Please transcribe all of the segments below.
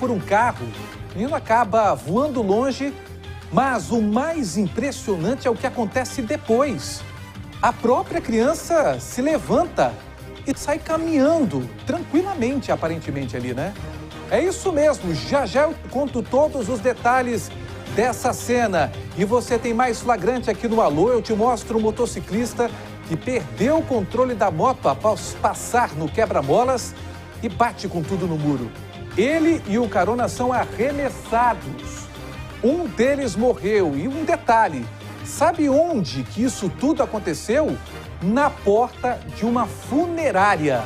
por um carro. O menino acaba voando longe, mas o mais impressionante é o que acontece depois. A própria criança se levanta e sai caminhando tranquilamente, aparentemente ali, né? É isso mesmo, já eu conto todos os detalhes dessa cena. E você tem mais flagrante aqui no Alô, eu te mostro um motociclista que perdeu o controle da moto após passar no quebra-molas e bate com tudo no muro. Ele e o carona são arremessados. Um deles morreu. E um detalhe, sabe onde que isso tudo aconteceu? Na porta de uma funerária.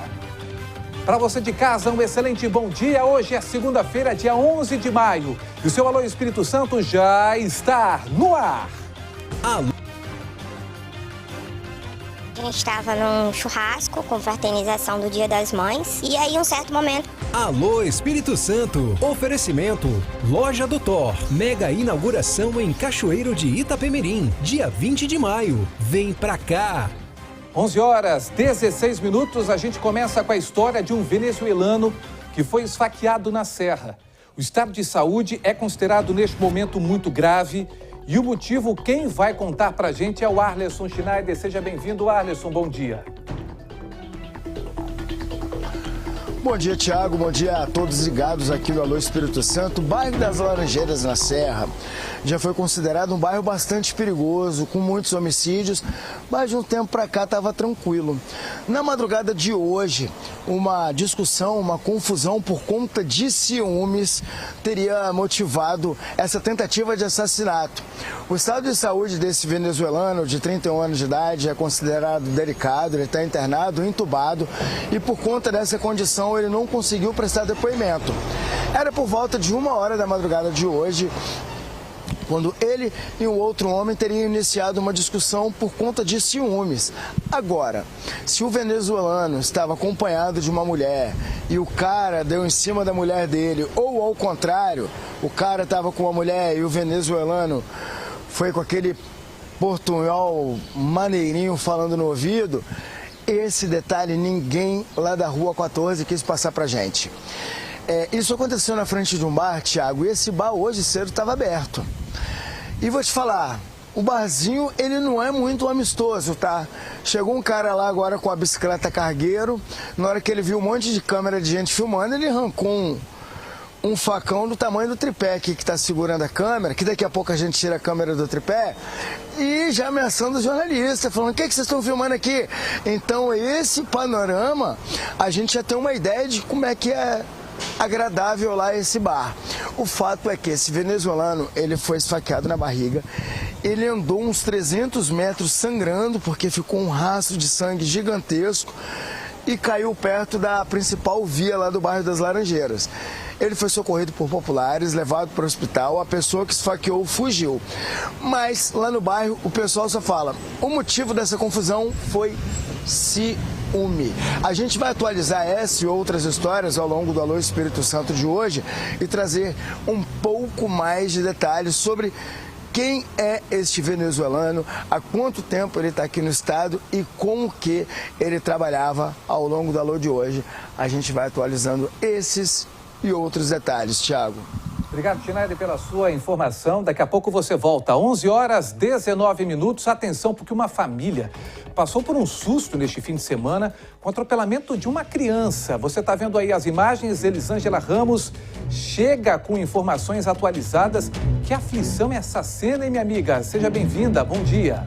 Para você de casa, um excelente bom dia. Hoje é segunda-feira, dia 11 de maio. E o seu Alô Espírito Santo já está no ar. Alô. A gente estava num churrasco com fraternização do Dia das Mães. E aí, um certo momento... Alô Espírito Santo. Oferecimento. Loja do Thor. Mega inauguração em Cachoeiro de Itapemirim. Dia 20 de maio. Vem pra cá. 11h16, a gente começa com a história de um venezuelano que foi esfaqueado na serra. O estado de saúde é considerado neste momento muito grave e o motivo quem vai contar pra gente é o Arleson Schneider. Seja bem-vindo, Arleson, bom dia. Bom dia, Tiago. Bom dia a todos ligados aqui no Alô Espírito Santo. O bairro das Laranjeiras, na Serra, já foi considerado um bairro bastante perigoso, com muitos homicídios, mas de um tempo para cá estava tranquilo. Na madrugada de hoje, uma discussão, uma confusão por conta de ciúmes teria motivado essa tentativa de assassinato. O estado de saúde desse venezuelano de 31 anos de idade é considerado delicado, ele está internado, entubado, e por conta dessa condição ele não conseguiu prestar depoimento. Era por volta de 1h da madrugada de hoje, quando ele e um outro homem teriam iniciado uma discussão por conta de ciúmes. Agora, se o venezuelano estava acompanhado de uma mulher e o cara deu em cima da mulher dele, ou ao contrário, o cara estava com uma mulher e o venezuelano foi com aquele portunhol maneirinho falando no ouvido, esse detalhe ninguém lá da Rua 14 quis passar pra gente. Isso aconteceu na frente de um bar, Thiago, e esse bar hoje cedo estava aberto. E vou te falar, o barzinho ele não é muito amistoso, tá? Chegou um cara lá agora com a bicicleta cargueiro, na hora que ele viu um monte de câmera de gente filmando, ele arrancou um facão do tamanho do tripé aqui que está segurando a câmera, que daqui a pouco a gente tira a câmera do tripé, e já ameaçando os jornalistas, falando, o que vocês estão filmando aqui? Então, esse panorama, a gente já tem uma ideia de como é que é agradável lá esse bar. O fato é que esse venezuelano, ele foi esfaqueado na barriga, ele andou uns 300 metros sangrando, porque ficou um rastro de sangue gigantesco, e caiu perto da principal via lá do bairro das Laranjeiras. Ele foi socorrido por populares, levado para o hospital, a pessoa que esfaqueou fugiu. Mas lá no bairro o pessoal só fala, o motivo dessa confusão foi ciúme. A gente vai atualizar essa e outras histórias ao longo do Alô Espírito Santo de hoje e trazer um pouco mais de detalhes sobre quem é este venezuelano, há quanto tempo ele está aqui no estado e com o que ele trabalhava ao longo do Alô de hoje. A gente vai atualizando esses e outros detalhes, Thiago. Obrigado, Schneider, pela sua informação. Daqui a pouco você volta. 11h19. Atenção, porque uma família passou por um susto neste fim de semana com o atropelamento de uma criança. Você está vendo aí as imagens. Elisângela Ramos chega com informações atualizadas. Que aflição é essa cena, hein, minha amiga? Seja bem-vinda. Bom dia.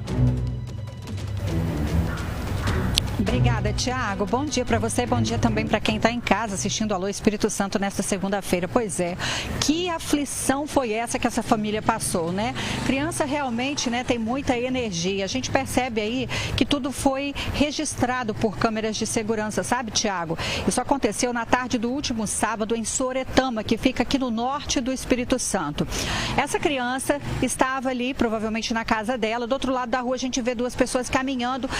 Obrigada, Tiago. Bom dia para você, bom dia também para quem está em casa assistindo Alô Espírito Santo nesta segunda-feira. Pois é, que aflição foi essa que essa família passou, né? Criança realmente, né, tem muita energia. A gente percebe aí que tudo foi registrado por câmeras de segurança, sabe, Tiago? Isso aconteceu na tarde do último sábado em Soretama, que fica aqui no norte do Espírito Santo. Essa criança estava ali, provavelmente na casa dela. Do outro lado da rua a gente vê duas pessoas caminhando.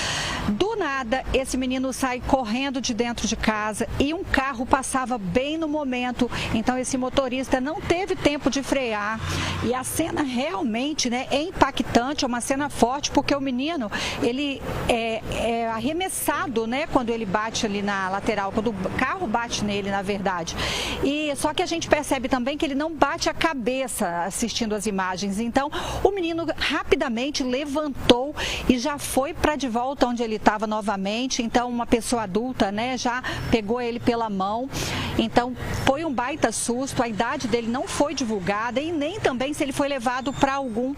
Do nada, esse menino sai correndo de dentro de casa e um carro passava bem no momento. Então esse motorista não teve tempo de frear. E a cena realmente, né, é impactante, é uma cena forte, porque o menino, ele é arremessado, né, quando ele bate ali na lateral, quando o carro bate nele, na verdade. E só que a gente percebe também que ele não bate a cabeça assistindo as imagens. Então o menino rapidamente levantou e já foi para de volta onde ele estava novamente. Então uma pessoa adulta, né, já pegou ele pela mão. Então foi um baita susto. A idade dele não foi divulgada e nem também se ele foi levado para algum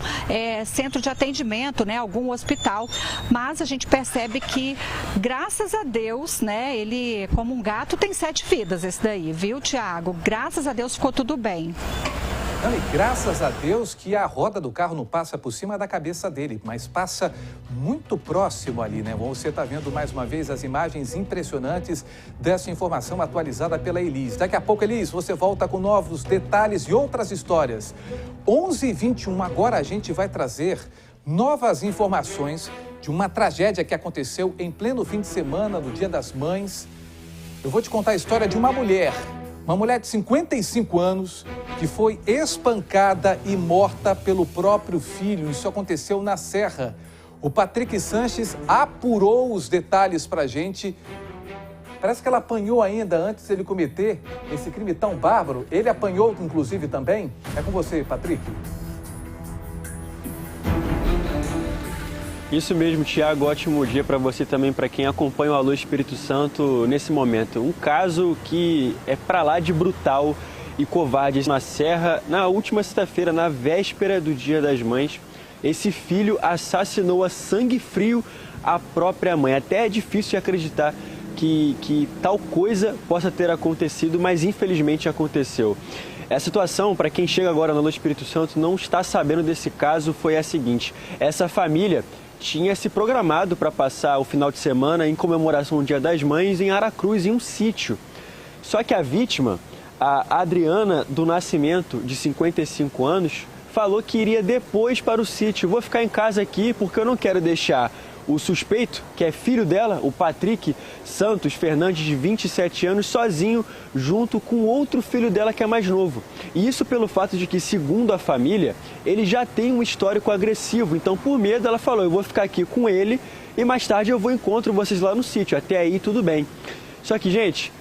centro de atendimento, né, algum hospital. Mas a gente percebe que, graças a Deus, né, ele, como um gato, tem 7 vidas esse daí, viu, Tiago? Graças a Deus ficou tudo bem. Não, e graças a Deus que a roda do carro não passa por cima da cabeça dele, mas passa muito próximo ali, né? Você está vendo mais uma vez as imagens impressionantes dessa informação atualizada pela Elis. Daqui a pouco, Elis, você volta com novos detalhes e outras histórias. 11h21, agora a gente vai trazer novas informações de uma tragédia que aconteceu em pleno fim de semana, no Dia das Mães. Eu vou te contar a história de uma mulher de 55 anos, que foi espancada e morta pelo próprio filho. Isso aconteceu na Serra. O Patrick Sanches apurou os detalhes pra gente. Parece que ela apanhou ainda antes de ele cometer esse crime tão bárbaro. Ele apanhou, inclusive, também. É com você, Patrick. Isso mesmo, Tiago, ótimo dia para você também, para quem acompanha o Alô Espírito Santo nesse momento. Um caso que é para lá de brutal e covarde. Na Serra, na última sexta-feira, na véspera do Dia das Mães, esse filho assassinou a sangue frio a própria mãe. Até é difícil de acreditar que tal coisa possa ter acontecido, mas infelizmente aconteceu. A situação, para quem chega agora no Alô Espírito Santo não está sabendo desse caso, foi a seguinte: essa família tinha se programado para passar o final de semana em comemoração ao Dia das Mães em Aracruz, em um sítio. Só que a vítima, a Adriana do Nascimento, de 55 anos, falou que iria depois para o sítio. Vou ficar em casa aqui porque eu não quero deixar o suspeito, que é filho dela, o Patrick Santos Fernandes, de 27 anos, sozinho, junto com outro filho dela que é mais novo. E isso pelo fato de que, segundo a família, ele já tem um histórico agressivo. Então, por medo, ela falou: eu vou ficar aqui com ele e mais tarde eu vou encontro vocês lá no sítio. Até aí, tudo bem. Só que, gente,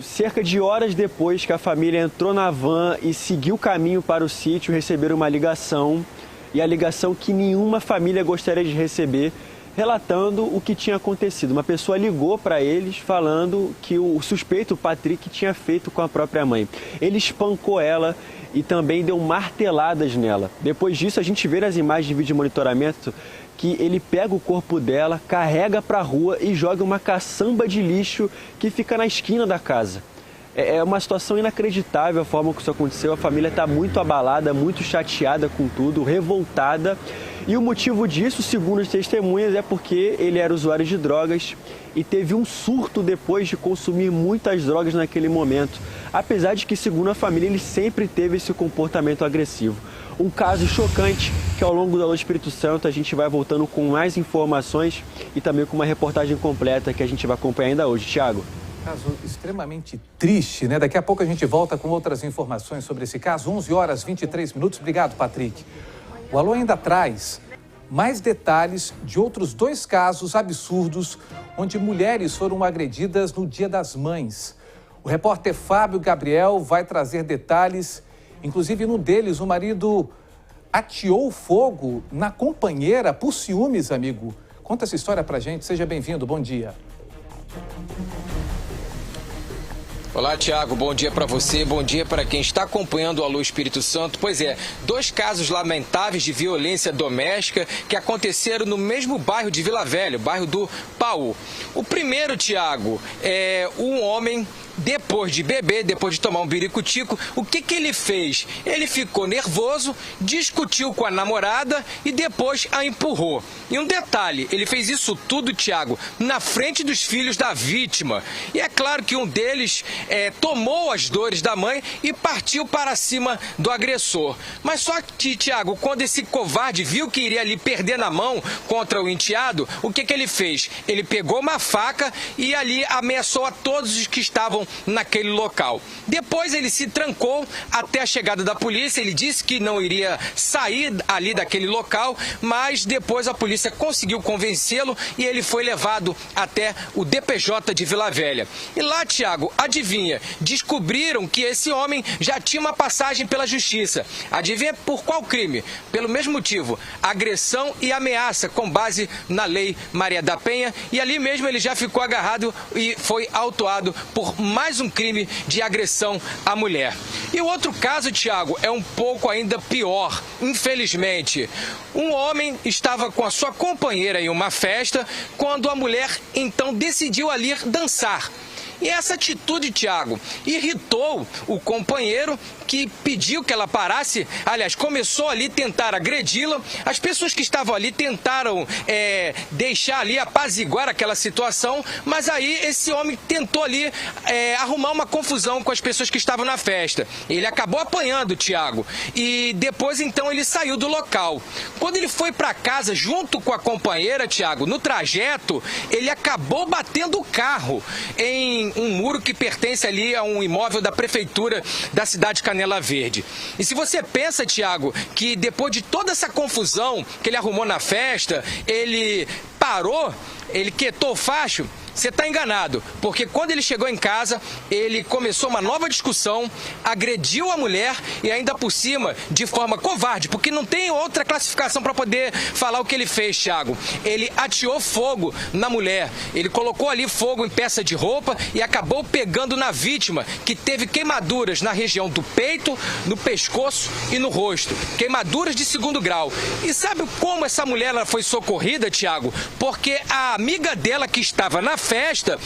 cerca de horas depois que a família entrou na van e seguiu o caminho para o sítio, receberam uma ligação, e a ligação que nenhuma família gostaria de receber, relatando o que tinha acontecido. Uma pessoa ligou para eles falando que o suspeito, o Patrick, tinha feito com a própria mãe. Ele espancou ela e também deu marteladas nela. Depois disso, a gente vê nas imagens de vídeo monitoramento que ele pega o corpo dela, carrega para a rua e joga uma caçamba de lixo que fica na esquina da casa. É uma situação inacreditável a forma que isso aconteceu. A família está muito abalada, muito chateada com tudo, revoltada. E o motivo disso, segundo as testemunhas, é porque ele era usuário de drogas e teve um surto depois de consumir muitas drogas naquele momento. Apesar de que, segundo a família, ele sempre teve esse comportamento agressivo. Um caso chocante que, ao longo do Alô Espírito Santo, a gente vai voltando com mais informações e também com uma reportagem completa que a gente vai acompanhar ainda hoje. Tiago. Caso extremamente triste, né? Daqui a pouco a gente volta com outras informações sobre esse caso. 11h23. Obrigado, Patrick. O Alô ainda traz mais detalhes de outros 2 casos absurdos onde mulheres foram agredidas no Dia das Mães. O repórter Fábio Gabriel vai trazer detalhes. Inclusive, num deles, o marido ateou fogo na companheira por ciúmes, amigo. Conta essa história pra gente. Seja bem-vindo. Bom dia. Olá, Tiago, bom dia para você, bom dia para quem está acompanhando o Alô Espírito Santo. Pois é, 2 casos lamentáveis de violência doméstica que aconteceram no mesmo bairro de Vila Velha, bairro do Paú. O primeiro, Tiago, é um homem depois de beber, depois de tomar um biricutico, o que ele fez? Ele ficou nervoso, discutiu com a namorada e depois a empurrou. E um detalhe, ele fez isso tudo, Tiago, na frente dos filhos da vítima. E é claro que um deles tomou as dores da mãe e partiu para cima do agressor. Mas só que, Tiago, quando esse covarde viu que iria ali perder na mão contra o enteado, o que ele fez? Ele pegou uma faca e ali ameaçou a todos os que estavam naquele local. Depois ele se trancou até a chegada da polícia. Ele disse que não iria sair ali daquele local, mas depois a polícia conseguiu convencê-lo e ele foi levado até o DPJ de Vila Velha. E lá, Tiago, adivinha, descobriram que esse homem já tinha uma passagem pela justiça. Adivinha por qual crime? Pelo mesmo motivo, agressão e ameaça, com base na Lei Maria da Penha, e ali mesmo ele já ficou agarrado e foi autuado por mais um crime de agressão à mulher. E o outro caso, Tiago, é um pouco ainda pior, infelizmente. Um homem estava com a sua companheira em uma festa, quando a mulher então decidiu ali dançar. E essa atitude, Tiago, irritou o companheiro, que pediu que ela parasse. Aliás, começou ali a tentar agredi-la. As pessoas que estavam ali tentaram deixar ali, apaziguar aquela situação, mas aí esse homem tentou ali arrumar uma confusão com as pessoas que estavam na festa. Ele acabou apanhando, Tiago, e depois então ele saiu do local. Quando ele foi para casa junto com a companheira, Tiago, no trajeto, ele acabou batendo o carro em um muro que pertence ali a um imóvel da prefeitura da cidade de Canela Verde. E se você pensa, Tiago, que depois de toda essa confusão que ele arrumou na festa, ele parou, ele quietou o facho, você está enganado, porque quando ele chegou em casa, ele começou uma nova discussão, agrediu a mulher e ainda por cima, de forma covarde, porque não tem outra classificação para poder falar o que ele fez, Thiago. Ele ateou fogo na mulher, ele colocou ali fogo em peça de roupa e acabou pegando na vítima, que teve queimaduras na região do peito, no pescoço e no rosto, queimaduras de 2º grau. E sabe como essa mulher ela foi socorrida, Thiago? Porque a amiga dela que estava na festa,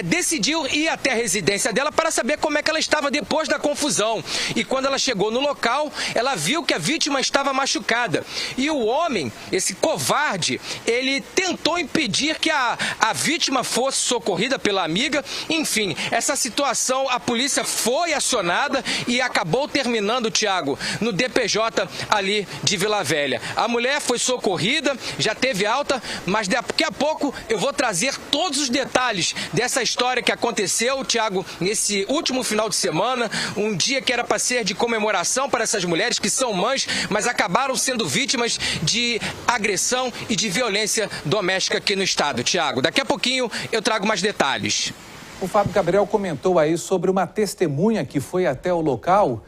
decidiu ir até a residência dela para saber como é que ela estava depois da confusão. E quando ela chegou no local, ela viu que a vítima estava machucada. E o homem, esse covarde, ele tentou impedir que a vítima fosse socorrida pela amiga. Enfim, essa situação, a polícia foi acionada e acabou terminando, Thiago, no DPJ ali de Vila Velha. A mulher foi socorrida, já teve alta, mas daqui a pouco eu vou trazer todos os detalhes dessa história que aconteceu, Thiago, nesse último final de semana, um dia que era para ser de comemoração para essas mulheres que são mães, mas acabaram sendo vítimas de agressão e de violência doméstica aqui no estado. Thiago, daqui a pouquinho eu trago mais detalhes. O Fábio Gabriel comentou aí sobre uma testemunha que foi até o local.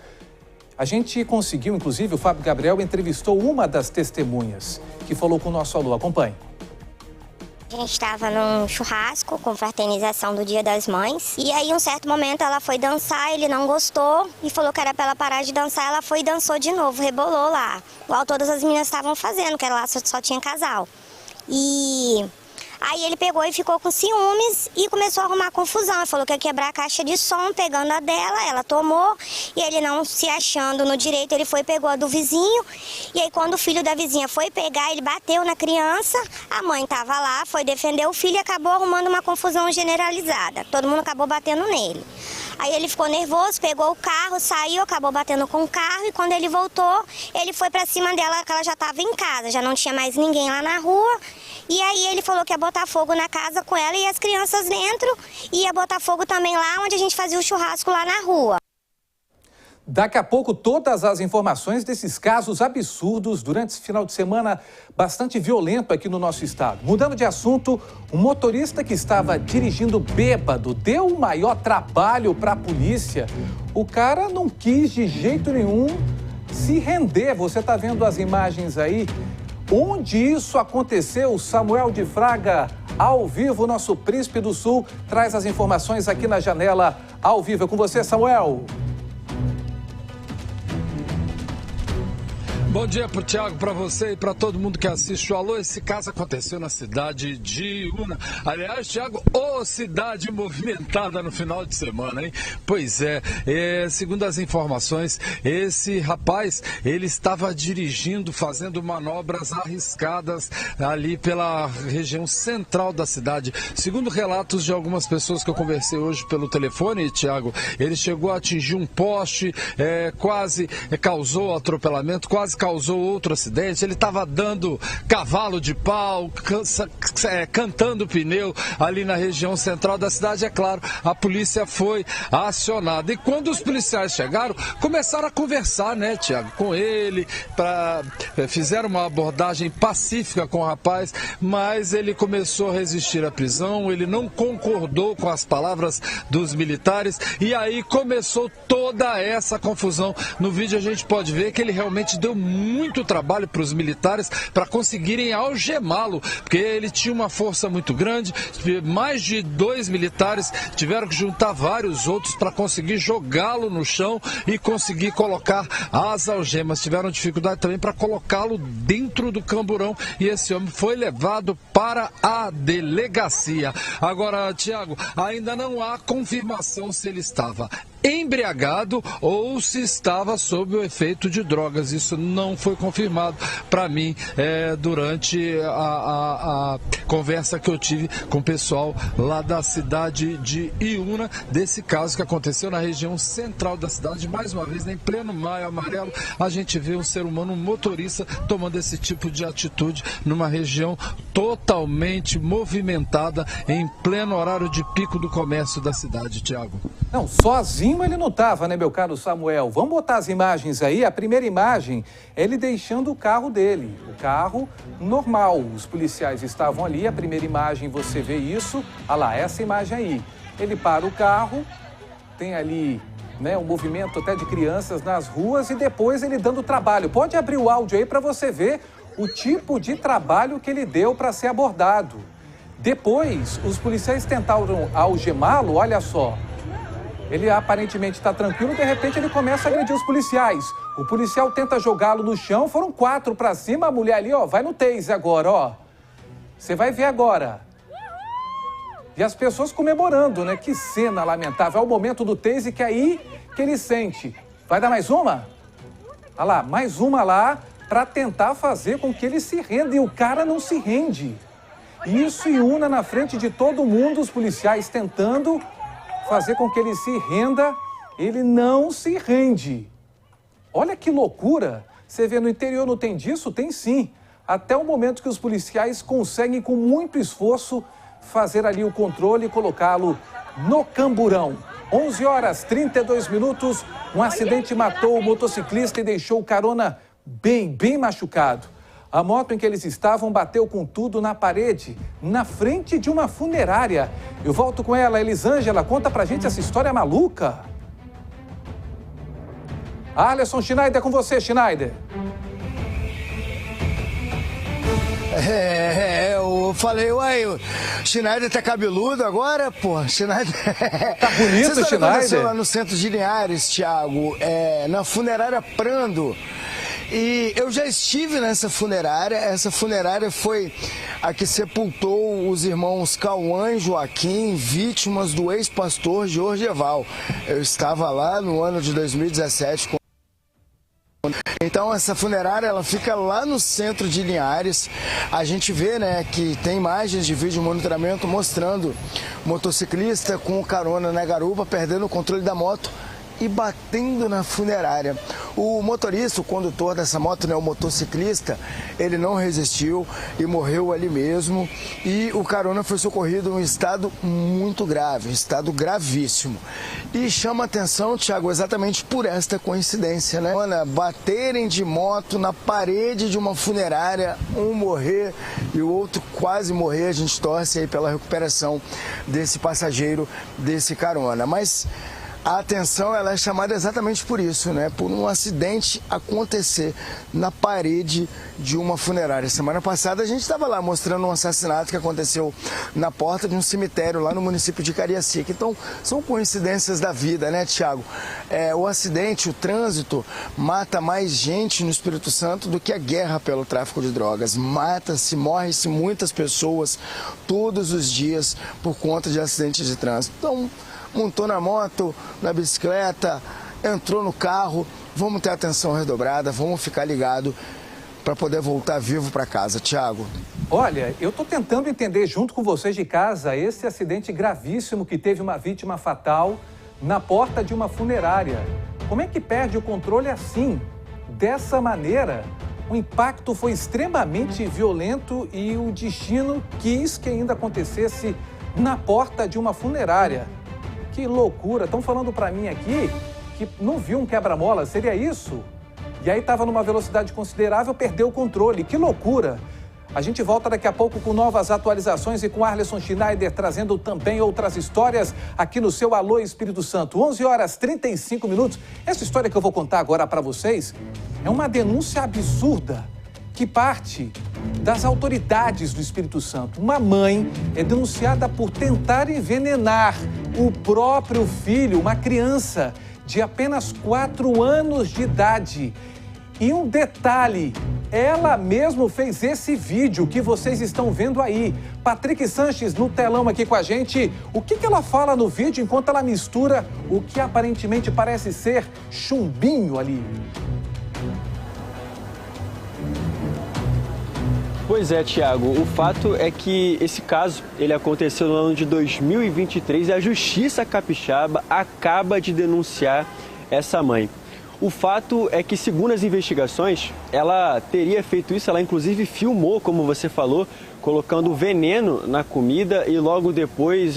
A gente conseguiu, inclusive, o Fábio Gabriel entrevistou uma das testemunhas que falou com o nosso alô. Acompanhe. A gente estava num churrasco com fraternização do Dia das Mães. E aí, em um certo momento, ela foi dançar, ele não gostou e falou que era para ela parar de dançar. Ela foi e dançou de novo, rebolou lá. Igual todas as meninas estavam fazendo, que lá só tinha casal. E aí ele pegou e ficou com ciúmes e começou a arrumar confusão. Ele falou que ia quebrar a caixa de som, pegando a dela, ela tomou. E ele não se achando no direito, ele foi e pegou a do vizinho. E aí quando o filho da vizinha foi pegar, ele bateu na criança. A mãe estava lá, foi defender o filho e acabou arrumando uma confusão generalizada. Todo mundo acabou batendo nele. Aí ele ficou nervoso, pegou o carro, saiu, acabou batendo com o carro. E quando ele voltou, ele foi pra cima dela, que ela já estava em casa, já não tinha mais ninguém lá na rua. E aí ele falou que ia botar fogo na casa com ela e as crianças dentro. E ia botar fogo também lá onde a gente fazia o churrasco lá na rua. Daqui a pouco, todas as informações desses casos absurdos durante esse final de semana bastante violento aqui no nosso estado. Mudando de assunto, um motorista que estava dirigindo bêbado deu o maior trabalho para a polícia. O cara não quis de jeito nenhum se render. Você está vendo as imagens aí? Onde isso aconteceu? Samuel de Fraga, ao vivo, nosso Príncipe do Sul, traz as informações aqui na janela ao vivo. É com você, Samuel. Bom dia pro Tiago, para você e para todo mundo que assiste o Alô. Esse caso aconteceu na cidade de Iuna. Aliás, Tiago, cidade movimentada no final de semana, hein? Pois é, segundo as informações, esse rapaz, ele estava dirigindo, fazendo manobras arriscadas ali pela região central da cidade. Segundo relatos de algumas pessoas que eu conversei hoje pelo telefone, Tiago, ele chegou a atingir um poste, quase causou atropelamento, quase causou outro acidente. Ele estava dando cavalo de pau, cantando pneu ali na região central da cidade. É claro, a polícia foi acionada. E quando os policiais chegaram, começaram a conversar, né, Tiago, com ele, fizeram uma abordagem pacífica com o rapaz, mas ele começou a resistir à prisão, ele não concordou com as palavras dos militares e aí começou toda essa confusão. No vídeo a gente pode ver que ele realmente deu muito trabalho para os militares para conseguirem algemá-lo, porque ele tinha uma força muito grande, mais de 2 militares tiveram que juntar vários outros para conseguir jogá-lo no chão e conseguir colocar as algemas. Tiveram dificuldade também para colocá-lo dentro do camburão e esse homem foi levado para a delegacia. Agora, Tiago, ainda não há confirmação se ele estava embriagado ou se estava sob o efeito de drogas. Isso não foi confirmado para mim durante a conversa que eu tive com o pessoal lá da cidade de Iuna, desse caso que aconteceu na região central da cidade. Mais uma vez, em pleno Maio Amarelo, a gente vê um ser humano, um motorista, tomando esse tipo de atitude numa região totalmente movimentada, em pleno horário de pico do comércio da cidade, Tiago. Não, sozinho ele não estava, né, meu caro Samuel? Vamos botar as imagens aí. A primeira imagem é ele deixando o carro dele. O carro normal. Os policiais estavam ali. A primeira imagem você vê isso. Olha lá, essa imagem aí. Ele para o carro, tem ali, né, um movimento até de crianças nas ruas e depois ele dando trabalho. Pode abrir o áudio aí para você ver o tipo de trabalho que ele deu para ser abordado. Depois, os policiais tentaram algemá-lo, olha só. Ele aparentemente está tranquilo, de repente ele começa a agredir os policiais. O policial tenta jogá-lo no chão, foram 4 para cima, a mulher ali, ó, vai no tase agora, ó. Você vai ver agora. E as pessoas comemorando, né? Que cena lamentável. É o momento do tase que é aí que ele sente. Vai dar mais uma? Olha lá, mais uma lá para tentar fazer com que ele se renda. E o cara não se rende. Isso em Iuna, na frente de todo mundo, os policiais tentando fazer com que ele se renda, ele não se rende. Olha que loucura. Você vê, no interior não tem disso? Tem sim. Até o momento que os policiais conseguem, com muito esforço, fazer ali o controle e colocá-lo no camburão. 11h32, um acidente matou o motociclista e deixou o carona bem machucado. A moto em que eles estavam bateu com tudo na parede, na frente de uma funerária. Eu volto com ela, Elisângela, conta pra gente essa história maluca. Alisson Schneider, é com você, Schneider. Eu falei, uai, o Schneider tá cabeludo agora, pô, Schneider... Tá bonito, Schneider. Aconteceu lá no centro de Linhares, Thiago, na funerária Prando. E eu já estive nessa funerária. Essa funerária foi a que sepultou os irmãos Cauã e Joaquim, vítimas do ex-pastor Jorgeval. Eu estava lá no ano de 2017 com... Então essa funerária, ela fica lá no centro de Linhares. A gente vê, né, que tem imagens de vídeo monitoramento mostrando o motociclista com carona na garupa, perdendo o controle da moto e batendo na funerária. O motorista, o condutor dessa moto, né, o motociclista, ele não resistiu e morreu ali mesmo. E o carona foi socorrido em um estado muito grave, um estado gravíssimo. E chama atenção, Thiago, exatamente por esta coincidência, né? Baterem de moto na parede de uma funerária, um morrer e o outro quase morrer. A gente torce aí pela recuperação desse passageiro, desse carona. Mas a atenção, ela é chamada exatamente por isso, né? Por um acidente acontecer na parede de uma funerária. Semana passada a gente estava lá mostrando um assassinato que aconteceu na porta de um cemitério lá no município de Cariacica. Então, são coincidências da vida, né, Thiago? o acidente, o trânsito, mata mais gente no Espírito Santo do que a guerra pelo tráfico de drogas. Mata-se, morre-se muitas pessoas todos os dias por conta de acidentes de trânsito. Então, montou na moto, na bicicleta, entrou no carro, vamos ter atenção redobrada, vamos ficar ligado para poder voltar vivo para casa. Tiago. Olha, eu estou tentando entender junto com vocês de casa esse acidente gravíssimo que teve uma vítima fatal na porta de uma funerária. Como é que perde o controle assim? Dessa maneira, o impacto foi extremamente violento e o destino quis que ainda acontecesse na porta de uma funerária. Que loucura! Estão falando para mim aqui que não viu um quebra-mola, seria isso? E aí estava numa velocidade considerável, perdeu o controle. Que loucura! A gente volta daqui a pouco com novas atualizações e com Arleson Schneider trazendo também outras histórias aqui no seu Alô Espírito Santo. 11h35. Essa história que eu vou contar agora para vocês é uma denúncia absurda que parte das autoridades do Espírito Santo. Uma mãe é denunciada por tentar envenenar o próprio filho, uma criança de apenas 4 anos de idade. E um detalhe, ela mesma fez esse vídeo que vocês estão vendo aí. Patrick Sanches no telão aqui com a gente. O que ela fala no vídeo enquanto ela mistura o que aparentemente parece ser chumbinho ali? Pois é, Tiago, o fato é que esse caso ele aconteceu no ano de 2023 e a Justiça Capixaba acaba de denunciar essa mãe. O fato é que, segundo as investigações, ela teria feito isso, ela inclusive filmou, como você falou, colocando veneno na comida e logo depois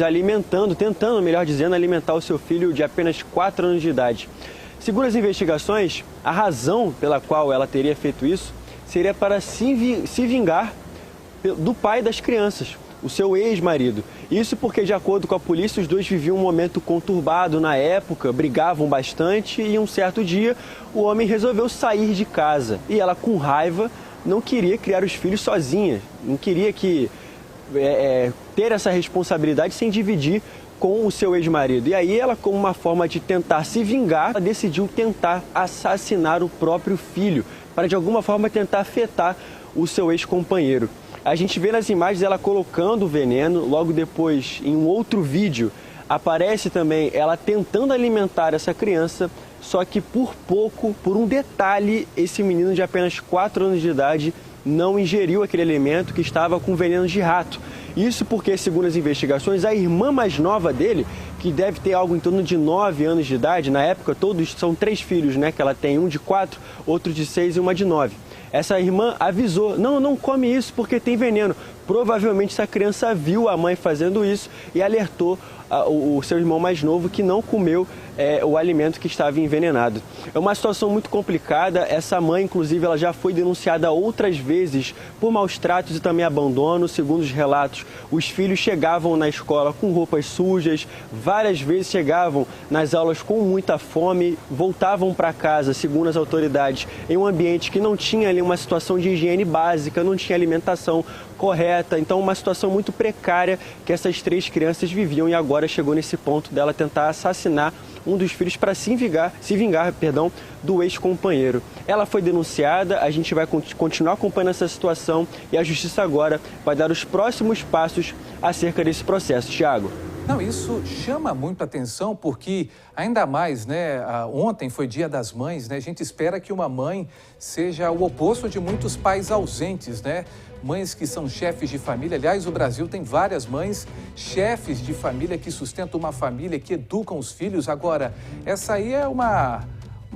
tentando, melhor dizendo, alimentar o seu filho de apenas 4 anos de idade. Segundo as investigações, a razão pela qual ela teria feito isso seria para se vingar do pai das crianças, o seu ex-marido. Isso porque, de acordo com a polícia, os dois viviam um momento conturbado na época, brigavam bastante e um certo dia o homem resolveu sair de casa. E ela, com raiva, não queria criar os filhos sozinha, não queria ter essa responsabilidade sem dividir com o seu ex-marido. E aí ela, como uma forma de tentar se vingar, ela decidiu tentar assassinar o próprio filho, para de alguma forma tentar afetar o seu ex-companheiro. A gente vê nas imagens ela colocando o veneno, logo depois, em um outro vídeo, aparece também ela tentando alimentar essa criança, só que por pouco, por um detalhe, esse menino de apenas 4 anos de idade não ingeriu aquele alimento que estava com veneno de rato. Isso porque, segundo as investigações, a irmã mais nova dele, que deve ter algo em torno de 9 anos de idade, na época todos são 3 filhos, né, que ela tem, um de 4, outro de 6 e uma de 9. Essa irmã avisou, não come isso porque tem veneno. Provavelmente essa criança viu a mãe fazendo isso e alertou o seu irmão mais novo que não comeu o alimento que estava envenenado. É uma situação muito complicada. Essa mãe, inclusive, ela já foi denunciada outras vezes por maus tratos e também abandono. Segundo os relatos, os filhos chegavam na escola com roupas sujas, várias vezes chegavam nas aulas com muita fome, voltavam para casa, segundo as autoridades, em um ambiente que não tinha ali uma situação de higiene básica, não tinha alimentação correta. Então, uma situação muito precária que essas 3 crianças viviam e agora chegou nesse ponto dela tentar assassinar um dos filhos para se vingar do ex-companheiro. Ela foi denunciada, a gente vai continuar acompanhando essa situação e a Justiça agora vai dar os próximos passos acerca desse processo. Tiago. Não, isso chama muito atenção porque, ainda mais, né, ontem foi Dia das Mães, né, a gente espera que uma mãe seja o oposto de muitos pais ausentes, né? Mães que são chefes de família. Aliás, o Brasil tem várias mães chefes de família que sustentam uma família, que educam os filhos. Agora, essa aí é uma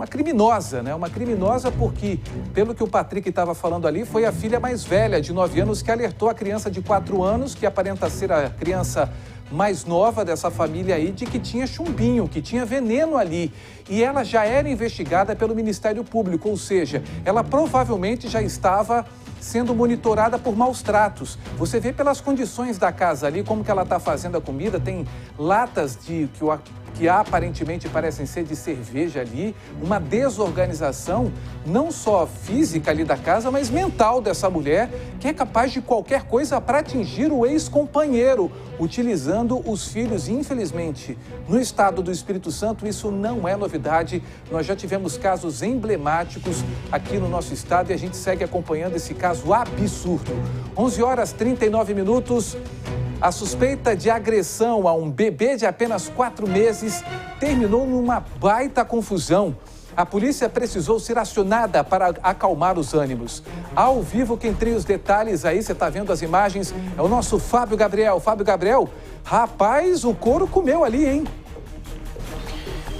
criminosa, né? Uma criminosa porque, pelo que o Patrick estava falando ali, foi a filha mais velha, de 9 anos, que alertou a criança de 4 anos, que aparenta ser a criança mais nova dessa família aí, de que tinha chumbinho, que tinha veneno ali. E ela já era investigada pelo Ministério Público, ou seja, ela provavelmente já estava sendo monitorada por maus tratos. Você vê pelas condições da casa ali, como que ela está fazendo a comida, tem latas que que aparentemente parecem ser de cerveja ali, uma desorganização não só física ali da casa, mas mental dessa mulher, que é capaz de qualquer coisa para atingir o ex-companheiro, utilizando os filhos. E, infelizmente, no estado do Espírito Santo, isso não é novidade. Nós já tivemos casos emblemáticos aqui no nosso estado e a gente segue acompanhando esse caso absurdo. 11h39. A suspeita de agressão a um bebê de apenas 4 meses terminou numa baita confusão. A polícia precisou ser acionada para acalmar os ânimos. Ao vivo, quem tem os detalhes aí, você está vendo as imagens, é o nosso Fábio Gabriel. Fábio Gabriel, rapaz, o couro comeu ali, hein?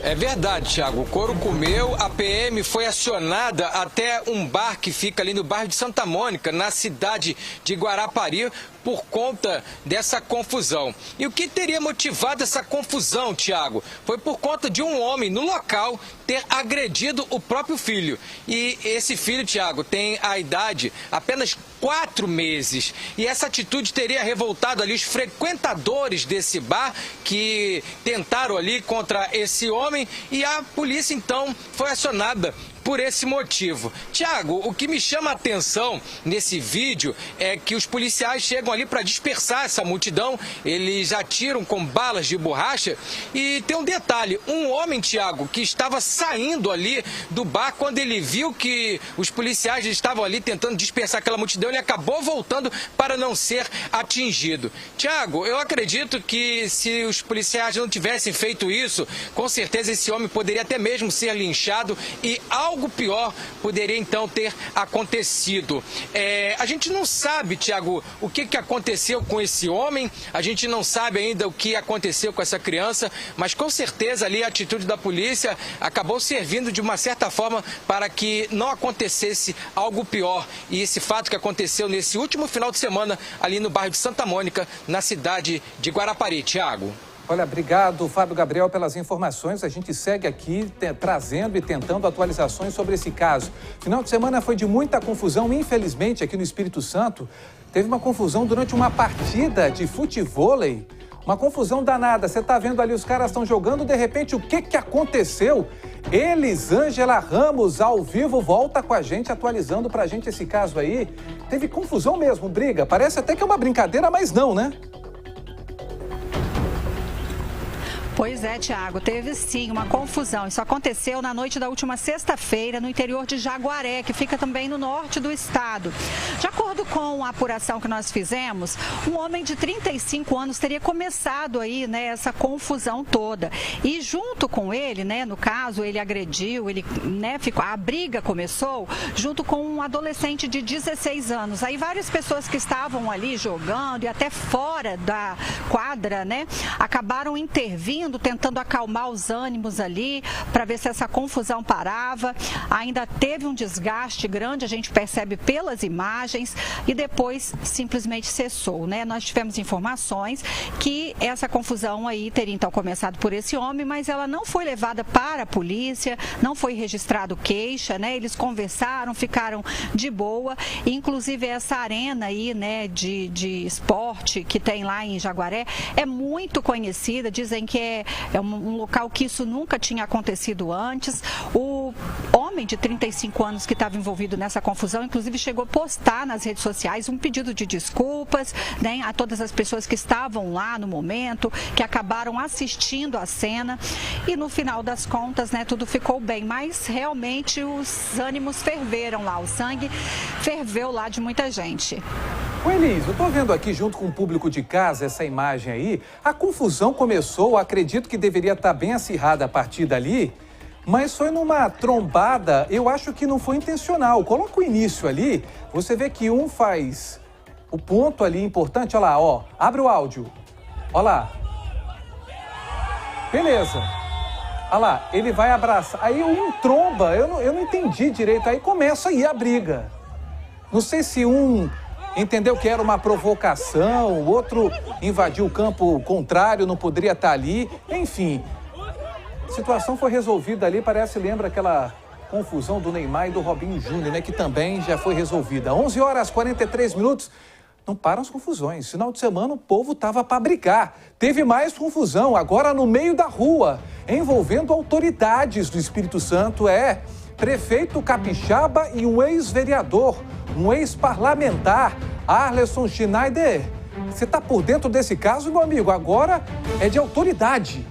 É verdade, Thiago. O couro comeu, a PM foi acionada até um bar que fica ali no bairro de Santa Mônica, na cidade de Guarapari, por conta dessa confusão. E o que teria motivado essa confusão, Thiago? Foi por conta de um homem no local ter agredido o próprio filho. E esse filho, Thiago, tem a idade apenas 4 meses. E essa atitude teria revoltado ali os frequentadores desse bar que tentaram ali contra esse homem e a polícia então foi acionada por esse motivo. Thiago, o que me chama a atenção nesse vídeo é que os policiais chegam ali para dispersar essa multidão, eles atiram com balas de borracha e tem um detalhe, um homem, Thiago, que estava saindo ali do bar, quando ele viu que os policiais estavam ali tentando dispersar aquela multidão, ele acabou voltando para não ser atingido. Thiago, eu acredito que se os policiais não tivessem feito isso, com certeza esse homem poderia até mesmo ser linchado e algo pior poderia então ter acontecido. A gente não sabe, Thiago, o que aconteceu com esse homem, a gente não sabe ainda o que aconteceu com essa criança, mas com certeza ali a atitude da polícia acabou servindo de uma certa forma para que não acontecesse algo pior. E esse fato que aconteceu nesse último final de semana ali no bairro de Santa Mônica, na cidade de Guarapari. Thiago. Olha, obrigado, Fábio Gabriel, pelas informações. A gente segue aqui trazendo e tentando atualizações sobre esse caso. Final de semana foi de muita confusão, infelizmente, aqui no Espírito Santo. Teve uma confusão durante uma partida de futevôlei. Uma confusão danada. Você está vendo ali, os caras estão jogando, de repente, o que aconteceu? Elisângela Ramos, ao vivo, volta com a gente, atualizando pra gente esse caso aí. Teve confusão mesmo, briga. Parece até que é uma brincadeira, mas não, né? Pois é, Thiago, teve sim uma confusão. Isso aconteceu na noite da última sexta-feira no interior de Jaguaré, que fica também no norte do estado. De acordo com a apuração que nós fizemos, um homem de 35 anos teria começado aí, né, essa confusão toda. E junto com ele, né, no caso, ele agrediu, ele, né, a briga começou junto com um adolescente de 16 anos. Aí várias pessoas que estavam ali jogando e até fora da quadra, né, acabaram intervindo, tentando acalmar os ânimos ali para ver se essa confusão parava. Ainda teve um desgaste grande, a gente percebe pelas imagens, e depois simplesmente cessou, né? Nós tivemos informações que essa confusão aí teria então começado por esse homem, mas ela não foi levada para a polícia, não foi registrado queixa, né? Eles conversaram, ficaram de boa, e, inclusive essa arena aí, né, de esporte que tem lá em Jaguaré é muito conhecida, dizem que é um local que isso nunca tinha acontecido antes. O homem de 35 anos que estava envolvido nessa confusão, inclusive chegou a postar nas redes sociais um pedido de desculpas, né, a todas as pessoas que estavam lá no momento, que acabaram assistindo a cena, e no final das contas, né, tudo ficou bem, mas realmente os ânimos ferveram lá, o sangue ferveu lá de muita gente. Ô Elis, eu tô vendo aqui junto com o público de casa essa imagem aí. A confusão começou, acredito que deveria estar bem acirrada a partir dali, mas foi numa trombada, eu acho que não foi intencional. Coloca o início ali, você vê que um faz o ponto ali importante, olha lá, ó, abre o áudio, olha lá. Beleza. Olha lá, ele vai abraçar, aí um tromba, eu não entendi direito, aí começa aí a briga. Não sei se um entendeu que era uma provocação, o outro invadiu o campo contrário, não poderia estar ali. Enfim, a situação foi resolvida ali, lembra aquela confusão do Neymar e do Robinho Júnior, né, que também já foi resolvida. 11h43. não param as confusões. Final de semana o povo estava para brigar. Teve mais confusão, agora no meio da rua, envolvendo autoridades do Espírito Santo. Prefeito capixaba e um ex-vereador, um ex-parlamentar, Arleson Schneider. Você está por dentro desse caso, meu amigo? Agora é de autoridade.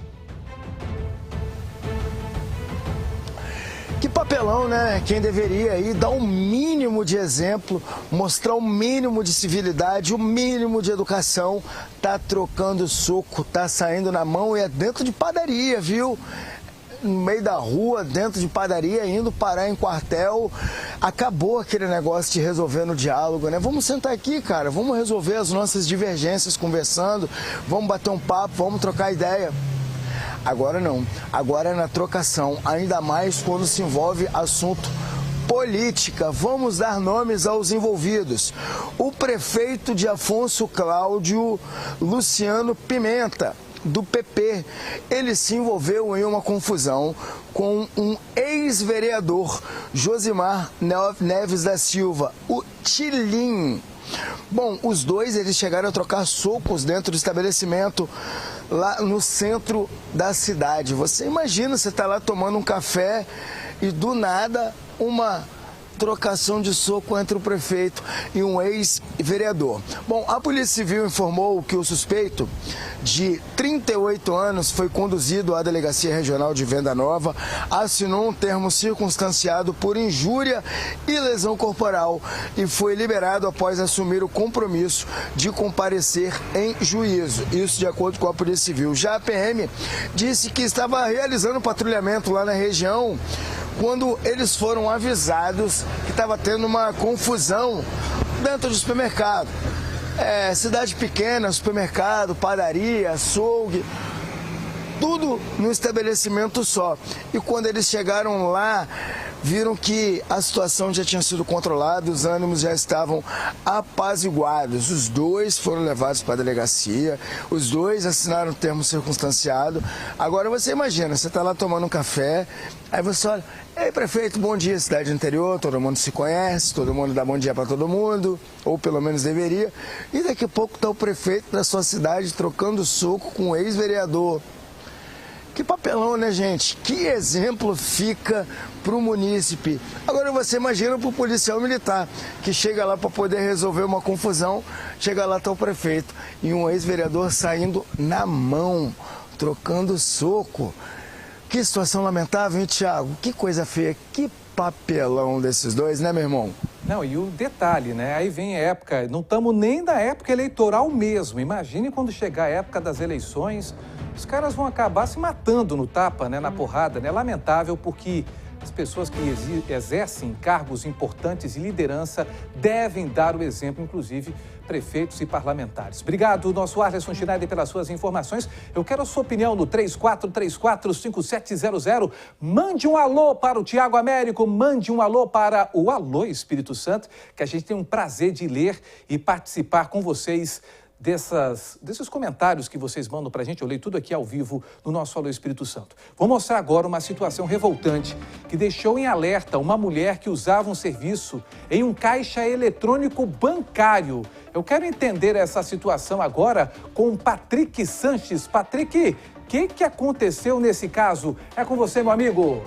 Que papelão, né? Quem deveria aí dar o mínimo de exemplo, mostrar o mínimo de civilidade, o mínimo de educação, tá trocando soco, tá saindo na mão e é dentro de padaria, viu? No meio da rua, dentro de padaria, indo parar em quartel. Acabou aquele negócio de resolver no diálogo, né? Vamos sentar aqui, cara, vamos resolver as nossas divergências conversando, vamos bater um papo, vamos trocar ideia. Agora não, agora é na trocação, ainda mais quando se envolve assunto política. Vamos dar nomes aos envolvidos. O prefeito de Afonso Cláudio, Luciano Pimenta, do PP, ele se envolveu em uma confusão com um ex-vereador, Josimar Neves da Silva, o Tilim. Bom, os dois eles chegaram a trocar socos dentro do estabelecimento lá no centro da cidade. Você imagina, você está lá tomando um café e do nada uma trocação de soco entre o prefeito e um ex-vereador. Bom, a Polícia Civil informou que o suspeito, de 38 anos, foi conduzido à Delegacia Regional de Venda Nova, assinou um termo circunstanciado por injúria e lesão corporal e foi liberado após assumir o compromisso de comparecer em juízo. Isso de acordo com a Polícia Civil. Já a PM disse que estava realizando patrulhamento lá na região quando eles foram avisados que estava tendo uma confusão dentro do supermercado. Cidade pequena, supermercado, padaria, açougue, tudo no estabelecimento só. E quando eles chegaram lá, viram que a situação já tinha sido controlada, os ânimos já estavam apaziguados. Os dois foram levados para a delegacia, os dois assinaram o termo circunstanciado. Agora você imagina, você está lá tomando um café, aí você olha, ei prefeito, bom dia, cidade do interior, todo mundo se conhece, todo mundo dá bom dia para todo mundo, ou pelo menos deveria, e daqui a pouco está o prefeito da sua cidade trocando soco com um ex-vereador. Que papelão, né, gente? Que exemplo fica para o munícipe. Agora você imagina para o policial militar, que chega lá para poder resolver uma confusão, chega lá está o prefeito e um ex-vereador saindo na mão, trocando soco. Que situação lamentável, hein, Thiago? Que coisa feia, que papelão desses dois, né, meu irmão? Não, e o detalhe, né? Aí vem a época, não estamos nem na época eleitoral mesmo. Imagine quando chegar a época das eleições, os caras vão acabar se matando no tapa, né, na porrada, né? Lamentável, porque as pessoas que exercem cargos importantes e liderança devem dar o exemplo, inclusive prefeitos e parlamentares. Obrigado, nosso Arleson Schneider, pelas suas informações. Eu quero a sua opinião no 3434-5700. Mande um alô para o Tiago Américo, mande um alô para o Alô Espírito Santo, que a gente tem um prazer de ler e participar com vocês desses comentários que vocês mandam para a gente. Eu leio tudo aqui ao vivo no nosso Alô Espírito Santo. Vou mostrar agora uma situação revoltante que deixou em alerta uma mulher que usava um serviço em um caixa eletrônico bancário. Eu quero entender essa situação agora com o Patrick Sanches. Patrick, o que aconteceu nesse caso? É com você, meu amigo.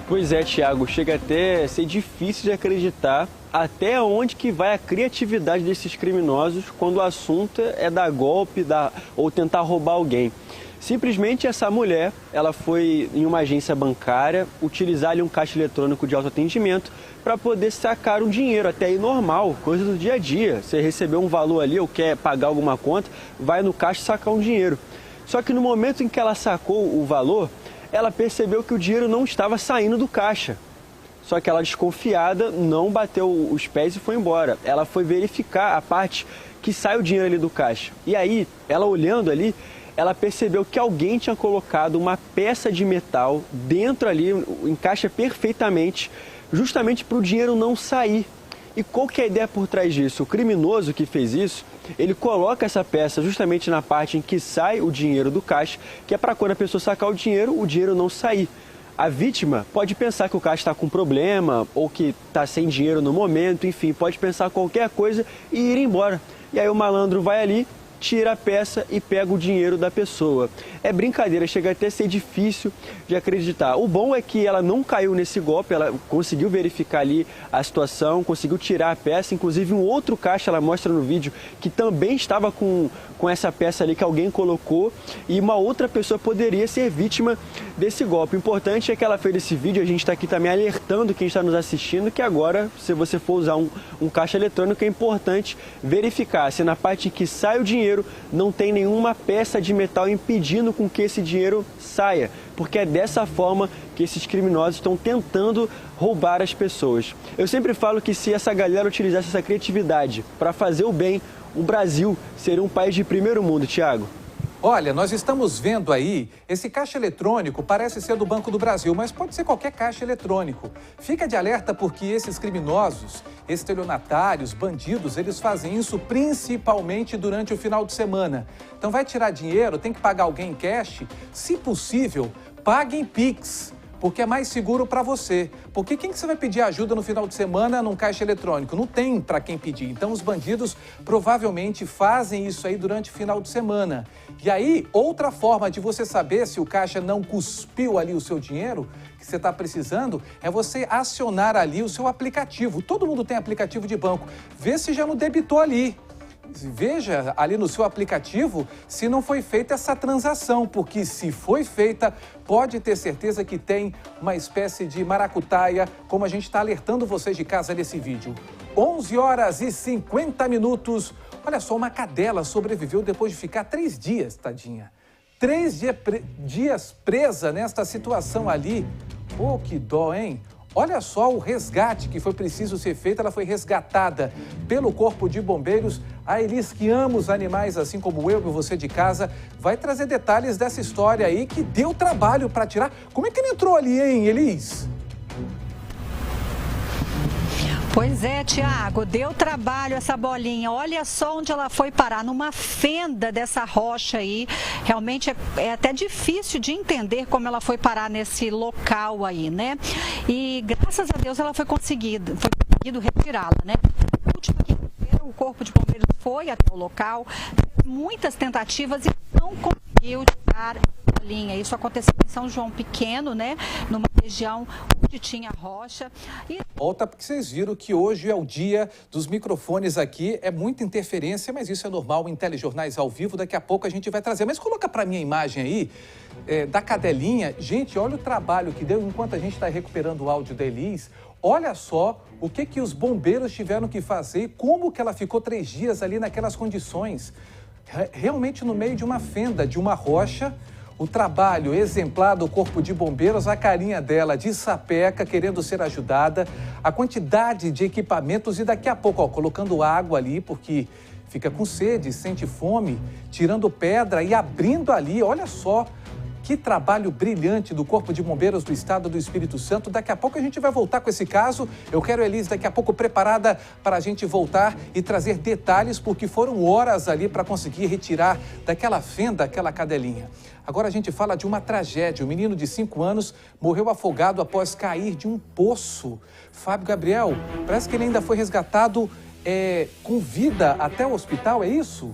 Pois é, Thiago, chega até a ser difícil de acreditar até onde que vai a criatividade desses criminosos quando o assunto é dar golpe ou tentar roubar alguém. Simplesmente essa mulher, ela foi em uma agência bancária utilizar ali um caixa eletrônico de autoatendimento para poder sacar um dinheiro, até aí normal, coisa do dia a dia. Você recebeu um valor ali ou quer pagar alguma conta, vai no caixa e sacar um dinheiro. Só que no momento em que ela sacou o valor, ela percebeu que o dinheiro não estava saindo do caixa. Só que ela, desconfiada, não bateu os pés e foi embora. Ela foi verificar a parte que sai o dinheiro ali do caixa. E aí, ela olhando ali, ela percebeu que alguém tinha colocado uma peça de metal dentro ali, encaixa perfeitamente, justamente para o dinheiro não sair. E qual que é a ideia por trás disso? O criminoso que fez isso, ele coloca essa peça justamente na parte em que sai o dinheiro do caixa, que é para quando a pessoa sacar o dinheiro não sair. A vítima pode pensar que o caixa está com problema ou que está sem dinheiro no momento, enfim, pode pensar qualquer coisa e ir embora. E aí o malandro vai ali, tira a peça e pega o dinheiro da pessoa. É brincadeira, chega até a ser difícil de acreditar. O bom é que ela não caiu nesse golpe, ela conseguiu verificar ali a situação, conseguiu tirar a peça. Inclusive um outro caixa, ela mostra no vídeo, que também estava com essa peça ali que alguém colocou, e uma outra pessoa poderia ser vítima desse golpe. O importante é que ela fez esse vídeo, a gente está aqui também alertando quem está nos assistindo que agora, se você for usar um caixa eletrônico, é importante verificar se na parte que sai o dinheiro não tem nenhuma peça de metal impedindo com que esse dinheiro saia, porque é dessa forma que esses criminosos estão tentando roubar as pessoas. Eu sempre falo que se essa galera utilizasse essa criatividade para fazer o bem, o Brasil seria um país de primeiro mundo, Thiago. Olha, nós estamos vendo aí, esse caixa eletrônico parece ser do Banco do Brasil, mas pode ser qualquer caixa eletrônico. Fica de alerta porque esses criminosos, estelionatários, bandidos, eles fazem isso principalmente durante o final de semana. Então vai tirar dinheiro, tem que pagar alguém em cash, se possível, pague em Pix, porque é mais seguro para você. Porque quem que você vai pedir ajuda no final de semana num caixa eletrônico? Não tem para quem pedir. Então os bandidos provavelmente fazem isso aí durante o final de semana. E aí, outra forma de você saber se o caixa não cuspiu ali o seu dinheiro que você está precisando é você acionar ali o seu aplicativo. Todo mundo tem aplicativo de banco. Vê se já não debitou ali. Veja ali no seu aplicativo se não foi feita essa transação, porque se foi feita, pode ter certeza que tem uma espécie de maracutaia, como a gente está alertando vocês de casa nesse vídeo. 11 horas e 50 minutos. Olha só, uma cadela sobreviveu depois de ficar 3 dias, tadinha. 3 dias presa nesta situação ali. Oh, que dó, hein? Olha só o resgate que foi preciso ser feito. Ela foi resgatada pelo Corpo de Bombeiros. A Elis, que ama os animais, assim como eu e você de casa, vai trazer detalhes dessa história aí que deu trabalho para tirar. Como é que ele entrou ali, hein, Elis? Pois é, Thiago, deu trabalho essa bolinha. Olha só onde ela foi parar, numa fenda dessa rocha aí. Realmente é até difícil de entender como ela foi parar nesse local aí, né? E graças a Deus ela foi conseguido retirá-la, né? Na última quinta-feira, o Corpo de Bombeiros foi até o local, muitas tentativas e não conseguiu tirar a bolinha. Isso aconteceu em São João Pequeno, né? Numa região onde tinha rocha. Volta porque vocês viram que hoje é o dia dos microfones aqui, é muita interferência, mas isso é normal em telejornais ao vivo, daqui a pouco a gente vai trazer. Mas coloca para mim a imagem aí da cadelinha. Gente, olha o trabalho que deu enquanto a gente está recuperando o áudio da Elis. Olha só o que os bombeiros tiveram que fazer, como que ela ficou 3 dias ali naquelas condições. Realmente no meio de uma fenda, de uma rocha. O trabalho exemplar do Corpo de Bombeiros, a carinha dela de sapeca, querendo ser ajudada, a quantidade de equipamentos e daqui a pouco, ó, colocando água ali, porque fica com sede, sente fome, tirando pedra e abrindo ali, olha só. Que trabalho brilhante do Corpo de Bombeiros do Estado do Espírito Santo. Daqui a pouco a gente vai voltar com esse caso. Eu quero a Elis daqui a pouco preparada para a gente voltar e trazer detalhes, porque foram horas ali para conseguir retirar daquela fenda aquela cadelinha. Agora a gente fala de uma tragédia. Um menino de 5 anos morreu afogado após cair de um poço. Fábio Gabriel, parece que ele ainda foi resgatado com vida até o hospital, é isso?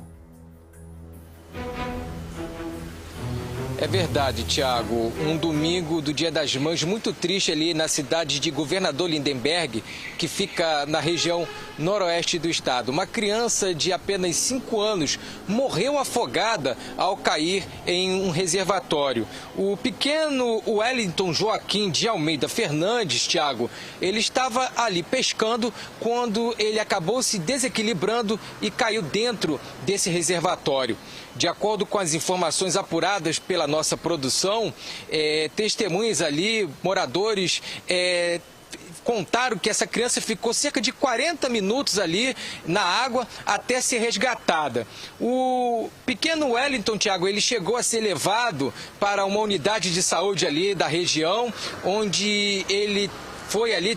É verdade, Thiago. Um domingo do Dia das Mães muito triste ali na cidade de Governador Lindenberg, que fica na região noroeste do estado. Uma criança de apenas 5 anos morreu afogada ao cair em um reservatório. O pequeno Wellington Joaquim de Almeida Fernandes, Thiago, ele estava ali pescando quando ele acabou se desequilibrando e caiu dentro desse reservatório. De acordo com as informações apuradas pela nossa produção, testemunhas ali, moradores, contaram que essa criança ficou cerca de 40 minutos ali na água até ser resgatada. O pequeno Wellington, Thiago, ele chegou a ser levado para uma unidade de saúde ali da região, onde ele foi ali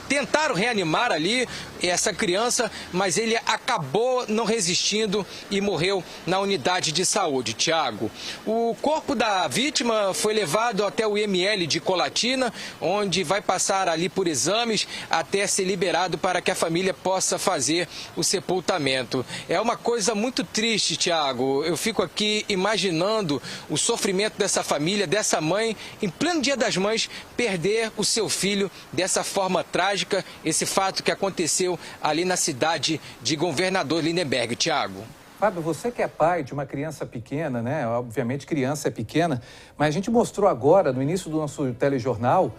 tentaram reanimar ali essa criança, mas ele acabou não resistindo e morreu na unidade de saúde. Tiago, o corpo da vítima foi levado até o IML de Colatina, onde vai passar ali por exames até ser liberado para que a família possa fazer o sepultamento. É uma coisa muito triste, Tiago. Eu fico aqui imaginando o sofrimento dessa família, dessa mãe, em pleno Dia das Mães, perder o seu filho dessa forma trágica, esse fato que aconteceu ali na cidade de Governador Lindenberg. Tiago. Fábio, você que é pai de uma criança pequena, né? Obviamente criança é pequena, mas a gente mostrou agora, no início do nosso telejornal,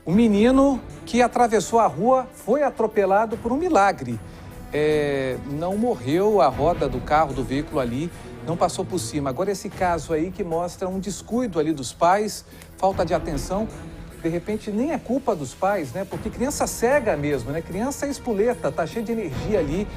um menino que atravessou a rua, foi atropelado por um milagre. Não morreu, a roda do carro, do veículo ali, não passou por cima. Agora esse caso aí que mostra um descuido ali dos pais, falta de atenção, de repente nem é culpa dos pais, né? Porque criança cega mesmo, né? Criança é espoleta, tá cheia de energia ali.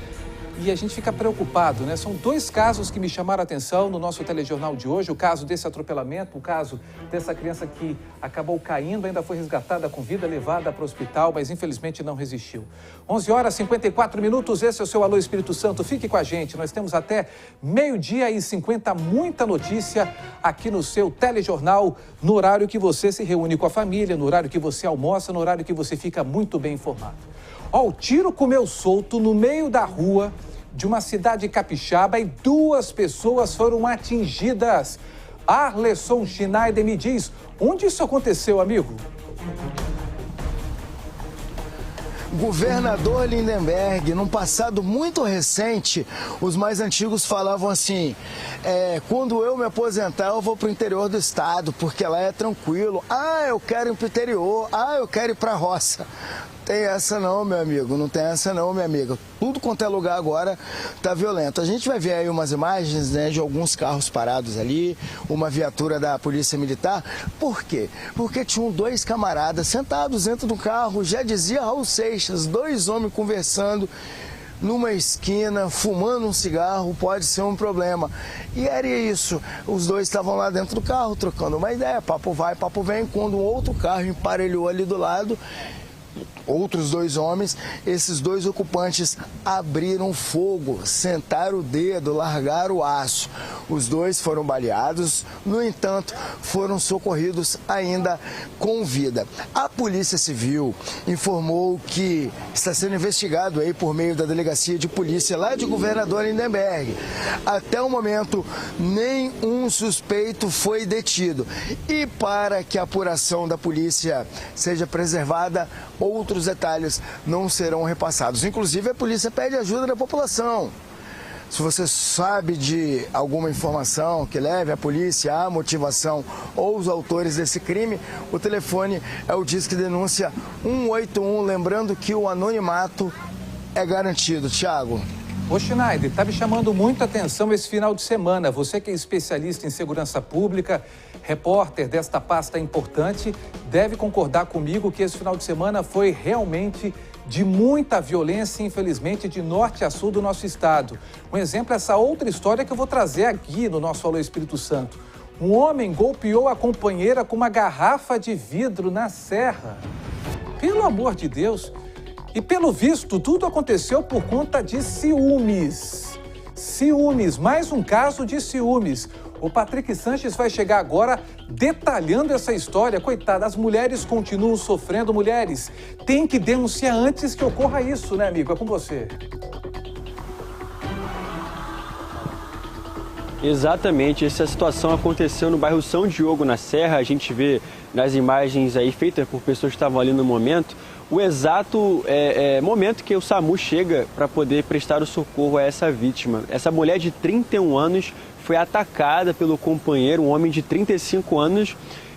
E a gente fica preocupado, né? São dois casos que me chamaram a atenção no nosso telejornal de hoje. O caso desse atropelamento, o caso dessa criança que acabou caindo, ainda foi resgatada com vida, levada para o hospital, mas infelizmente não resistiu. 11h54, esse é o seu Alô Espírito Santo. Fique com a gente, nós temos até 12h50, muita notícia aqui no seu telejornal, no horário que você se reúne com a família, no horário que você almoça, no horário que você fica muito bem informado. Ó, o tiro comeu solto no meio da rua de uma cidade capixaba e 2 pessoas foram atingidas. Arleson Schneider me diz, onde isso aconteceu, amigo? Governador Lindenberg, num passado muito recente, os mais antigos falavam assim, quando eu me aposentar eu vou para o interior do estado, porque lá é tranquilo. Ah, eu quero ir para o interior, eu quero ir para a roça. Tem essa não, meu amigo, não tem essa não, minha amiga. Tudo quanto é lugar agora tá violento. A gente vai ver aí umas imagens, né, de alguns carros parados ali, uma viatura da Polícia Militar. Por quê? Porque tinham 2 camaradas sentados dentro do carro, já dizia Raul Seixas, 2 homens conversando numa esquina, fumando um cigarro, pode ser um problema. E era isso, os 2 estavam lá dentro do carro, trocando uma ideia, papo vai, papo vem, quando um outro carro emparelhou ali do lado, outros 2 homens, esses 2 ocupantes abriram fogo, sentaram o dedo, largaram o aço. Os 2 foram baleados, no entanto, foram socorridos ainda com vida. A Polícia Civil informou que está sendo investigado aí por meio da Delegacia de Polícia lá de Governador Lindenberg. Até o momento, nenhum suspeito foi detido. E para que a apuração da polícia seja preservada, outros detalhes não serão repassados. Inclusive, a polícia pede ajuda da população. Se você sabe de alguma informação que leve a polícia à motivação ou os autores desse crime, o telefone é o Disque Denúncia 181. Lembrando que o anonimato é garantido. Tiago. Ô Schneider, tá me chamando muita atenção esse final de semana. Você que é especialista em segurança pública, repórter desta pasta importante, deve concordar comigo que esse final de semana foi realmente de muita violência, infelizmente, de norte a sul do nosso estado. Um exemplo é essa outra história que eu vou trazer aqui no nosso Alô Espírito Santo. Um homem golpeou a companheira com uma garrafa de vidro na serra. Pelo amor de Deus! E pelo visto, tudo aconteceu por conta de ciúmes. Ciúmes, mais um caso de ciúmes. O Patrick Sanches vai chegar agora detalhando essa história. Coitada, as mulheres continuam sofrendo. Mulheres, tem que denunciar antes que ocorra isso, né, amigo? É com você. Exatamente, essa situação aconteceu no bairro São Diogo, na Serra. A gente vê nas imagens aí feitas por pessoas que estavam ali no momento, o exato momento que o SAMU chega para poder prestar o socorro a essa vítima. Essa mulher de 31 anos foi atacada pelo companheiro, um homem de 35 anos,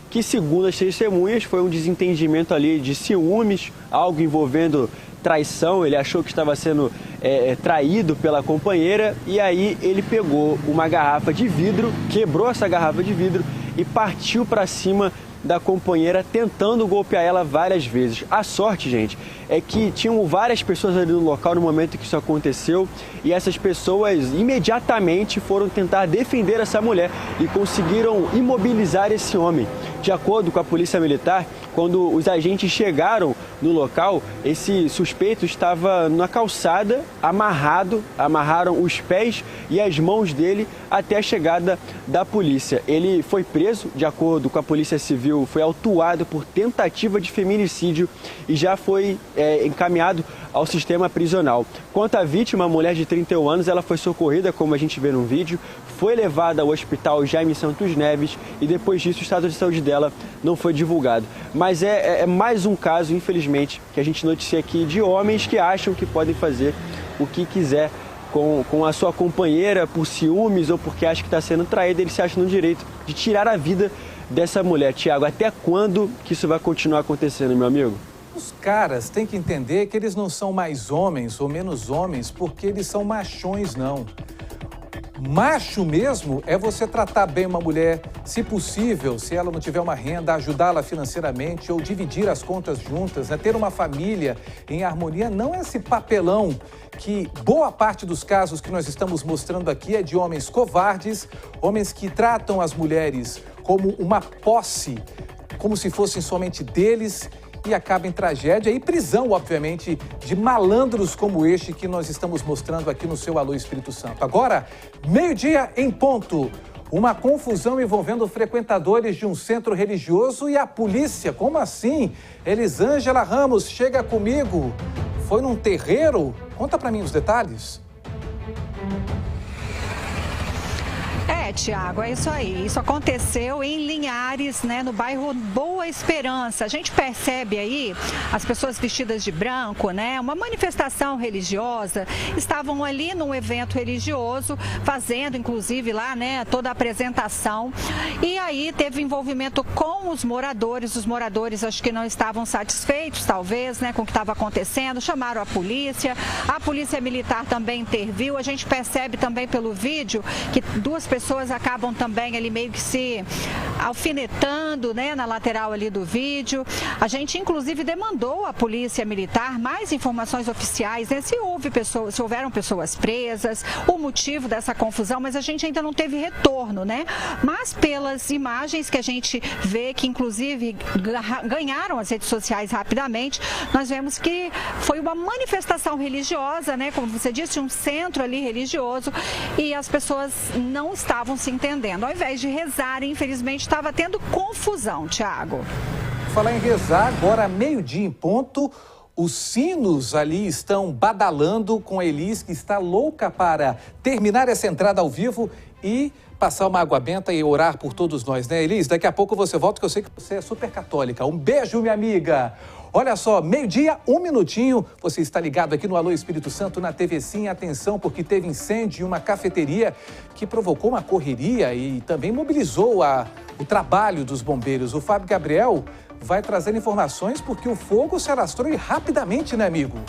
que, segundo as testemunhas, foi um desentendimento ali de ciúmes, algo envolvendo traição. Ele achou que estava sendo traído pela companheira e aí ele pegou uma garrafa de vidro, quebrou essa garrafa de vidro e partiu para cima da companheira, tentando golpear ela várias vezes. A sorte, gente, é que tinham várias pessoas ali no local no momento que isso aconteceu e essas pessoas imediatamente foram tentar defender essa mulher e conseguiram imobilizar esse homem. De acordo com a Polícia Militar, quando os agentes chegaram no local, esse suspeito estava na calçada, amarraram os pés e as mãos dele até a chegada da polícia. Ele foi preso, de acordo com a Polícia Civil, foi autuado por tentativa de feminicídio e já foi encaminhado ao sistema prisional. Quanto à vítima, a mulher de 31 anos, ela foi socorrida, como a gente vê no vídeo, foi levada ao hospital Jaime Santos Neves e depois disso o estado de saúde dela não foi divulgado. Mas é mais um caso, infelizmente, que a gente noticia aqui de homens que acham que podem fazer o que quiser com a sua companheira por ciúmes ou porque acha que está sendo traída. Eles se acham no direito de tirar a vida dessa mulher. Tiago, até quando que isso vai continuar acontecendo, meu amigo? Os caras têm que entender que eles não são mais homens ou menos homens porque eles são machões, não. Macho mesmo é você tratar bem uma mulher, se possível, se ela não tiver uma renda, ajudá-la financeiramente ou dividir as contas juntas, né? Ter uma família em harmonia, não é esse papelão que boa parte dos casos que nós estamos mostrando aqui é de homens covardes, homens que tratam as mulheres como uma posse, como se fossem somente deles, e acaba em tragédia e prisão, obviamente, de malandros como este que nós estamos mostrando aqui no seu Alô Espírito Santo. Agora, 12:00 em ponto. Uma confusão envolvendo frequentadores de um centro religioso e a polícia. Como assim? Elisângela Ramos, chega comigo. Foi num terreiro? Conta pra mim os detalhes. Tiago, é isso aí. Isso aconteceu em Linhares, né, no bairro Boa Esperança. A gente percebe aí as pessoas vestidas de branco, né, uma manifestação religiosa. Estavam ali num evento religioso, fazendo, inclusive, lá, né, toda a apresentação. E aí teve envolvimento com os moradores. Os moradores acho que não estavam satisfeitos, talvez, né, com o que estava acontecendo. Chamaram a polícia Militar também interviu. A gente percebe também pelo vídeo que duas pessoas acabam também ali meio que se alfinetando, né, na lateral ali do vídeo. A gente inclusive demandou à Polícia Militar mais informações oficiais, né, se houveram pessoas presas, o motivo dessa confusão, mas a gente ainda não teve retorno, né? Mas pelas imagens que a gente vê, que inclusive ganharam as redes sociais rapidamente, nós vemos que foi uma manifestação religiosa, né, como você disse, um centro ali religioso, e as pessoas não estavam se entendendo. Ao invés de rezarem, infelizmente, estava tendo confusão, Tiago. Falar em rezar, agora 12:00 em ponto, os sinos ali estão badalando com a Elis, que está louca para terminar essa entrada ao vivo e passar uma água benta e orar por todos nós, né, Elis? Daqui a pouco você volta, que eu sei que você é super católica. Um beijo, minha amiga! Olha só, 12:00, 1 minutinho, você está ligado aqui no Alô Espírito Santo, na TV Sim. Atenção, porque teve incêndio em uma cafeteria que provocou uma correria e também mobilizou o trabalho dos bombeiros. O Fábio Gabriel vai trazer informações porque o fogo se alastrou rapidamente, né, amigo?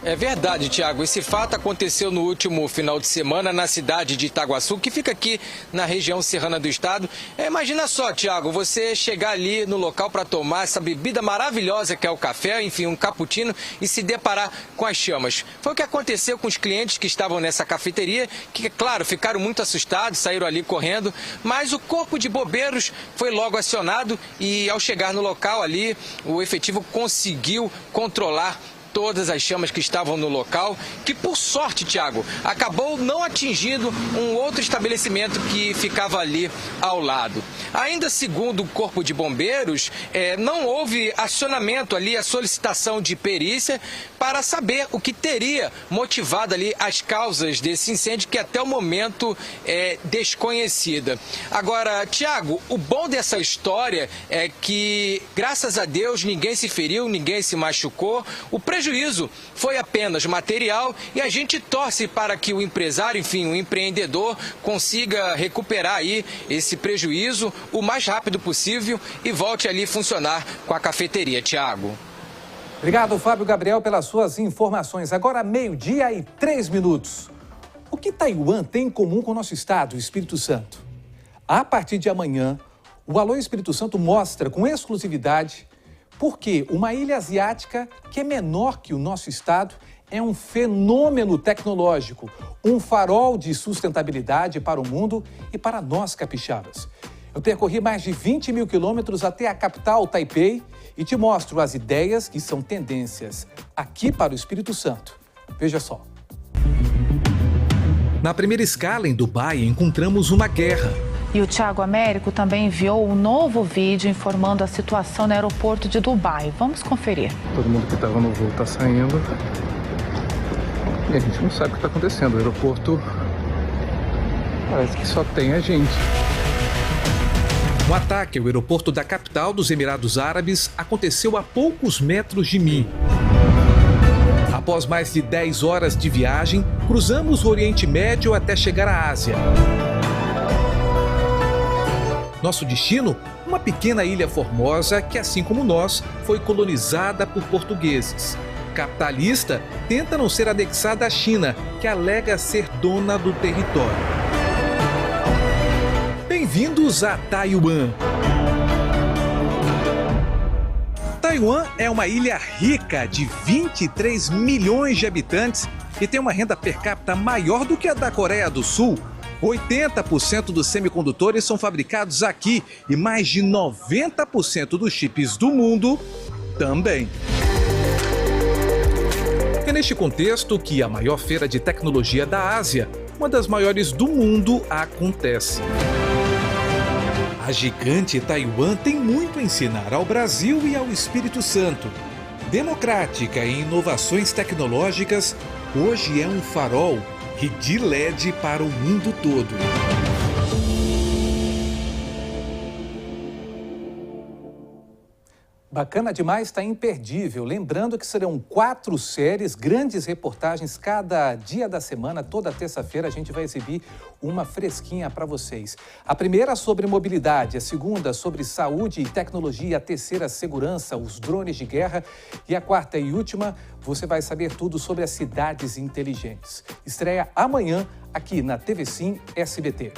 É verdade, Tiago. Esse fato aconteceu no último final de semana na cidade de Itaguaçu, que fica aqui na região serrana do estado. Imagina só, Tiago, você chegar ali no local para tomar essa bebida maravilhosa que é o café, enfim, um cappuccino, e se deparar com as chamas. Foi o que aconteceu com os clientes que estavam nessa cafeteria, que, claro, ficaram muito assustados, saíram ali correndo, mas o corpo de bombeiros foi logo acionado e, ao chegar no local ali, o efetivo conseguiu controlar todas as chamas que estavam no local, que por sorte, Tiago, acabou não atingindo um outro estabelecimento que ficava ali ao lado. Ainda segundo o Corpo de Bombeiros, não houve acionamento ali, a solicitação de perícia para saber o que teria motivado ali as causas desse incêndio, que até o momento é desconhecida. Agora, Tiago, o bom dessa história é que, graças a Deus, ninguém se feriu, ninguém se machucou. O prejuízo foi apenas material e a gente torce para que o empresário, enfim, o empreendedor, consiga recuperar aí esse prejuízo o mais rápido possível e volte ali funcionar com a cafeteria, Tiago. Obrigado, Fábio Gabriel, pelas suas informações. Agora 12:03. O que Taiwan tem em comum com o nosso estado, o Espírito Santo? A partir de amanhã, o Alô Espírito Santo mostra com exclusividade Porque uma ilha asiática que é menor que o nosso estado é um fenômeno tecnológico, um farol de sustentabilidade para o mundo e para nós capixabas. Eu percorri mais de 20 mil quilômetros até a capital, Taipei, e te mostro as ideias que são tendências aqui para o Espírito Santo. Veja só. Na primeira escala, em Dubai, encontramos uma guerra. E o Thiago Américo também enviou um novo vídeo informando a situação no aeroporto de Dubai. Vamos conferir. Todo mundo que estava no voo está saindo. E a gente não sabe o que está acontecendo. O aeroporto parece que só tem a gente. O ataque ao aeroporto da capital dos Emirados Árabes aconteceu a poucos metros de mim. Após mais de 10 horas de viagem, cruzamos o Oriente Médio até chegar à Ásia. Nosso destino? Uma pequena ilha formosa que, assim como nós, foi colonizada por portugueses. Capitalista, tenta não ser anexada à China, que alega ser dona do território. Bem-vindos a Taiwan. Taiwan é uma ilha rica de 23 milhões de habitantes e tem uma renda per capita maior do que a da Coreia do Sul. 80% dos semicondutores são fabricados aqui e mais de 90% dos chips do mundo também. É neste contexto que a maior feira de tecnologia da Ásia, uma das maiores do mundo, acontece. A gigante Taiwan tem muito a ensinar ao Brasil e ao Espírito Santo. Democrática em inovações tecnológicas, hoje é um farol e de LED para o mundo todo. Bacana demais, está imperdível. Lembrando que serão 4 séries, grandes reportagens cada dia da semana. Toda terça-feira a gente vai exibir uma fresquinha para vocês. A primeira sobre mobilidade, a segunda sobre saúde e tecnologia, a terceira segurança, os drones de guerra e a quarta e última, você vai saber tudo sobre as cidades inteligentes. Estreia amanhã aqui na TV Sim SBT.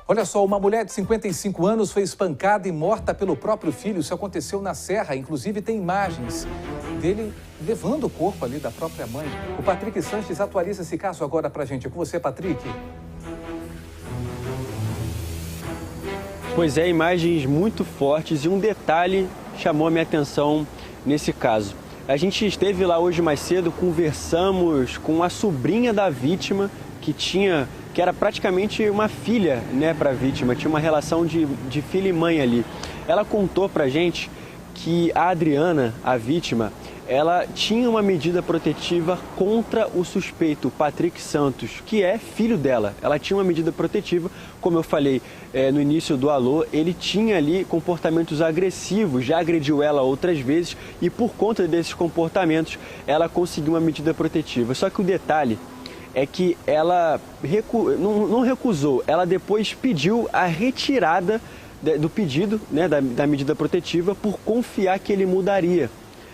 Olha só, uma mulher de 55 anos foi espancada e morta pelo próprio filho. Isso aconteceu na Serra, inclusive tem imagens dele levando o corpo ali da própria mãe. O Patrick Sanches atualiza esse caso agora pra gente. É com você, Patrick. Pois é, imagens muito fortes e um detalhe chamou a minha atenção nesse caso. A gente esteve lá hoje mais cedo, conversamos com a sobrinha da vítima que era praticamente uma filha, né, para a vítima, tinha uma relação de filha e mãe ali. Ela contou pra gente que a Adriana, a vítima, ela tinha uma medida protetiva contra o suspeito, Patrick Santos, que é filho dela. Ela tinha uma medida protetiva, como eu falei no início do Alô, ele tinha ali comportamentos agressivos, já agrediu ela outras vezes e por conta desses comportamentos ela conseguiu uma medida protetiva. Só que o detalhe é que ela não recusou, ela depois pediu a retirada do pedido, né, da medida protetiva por confiar que ele mudaria.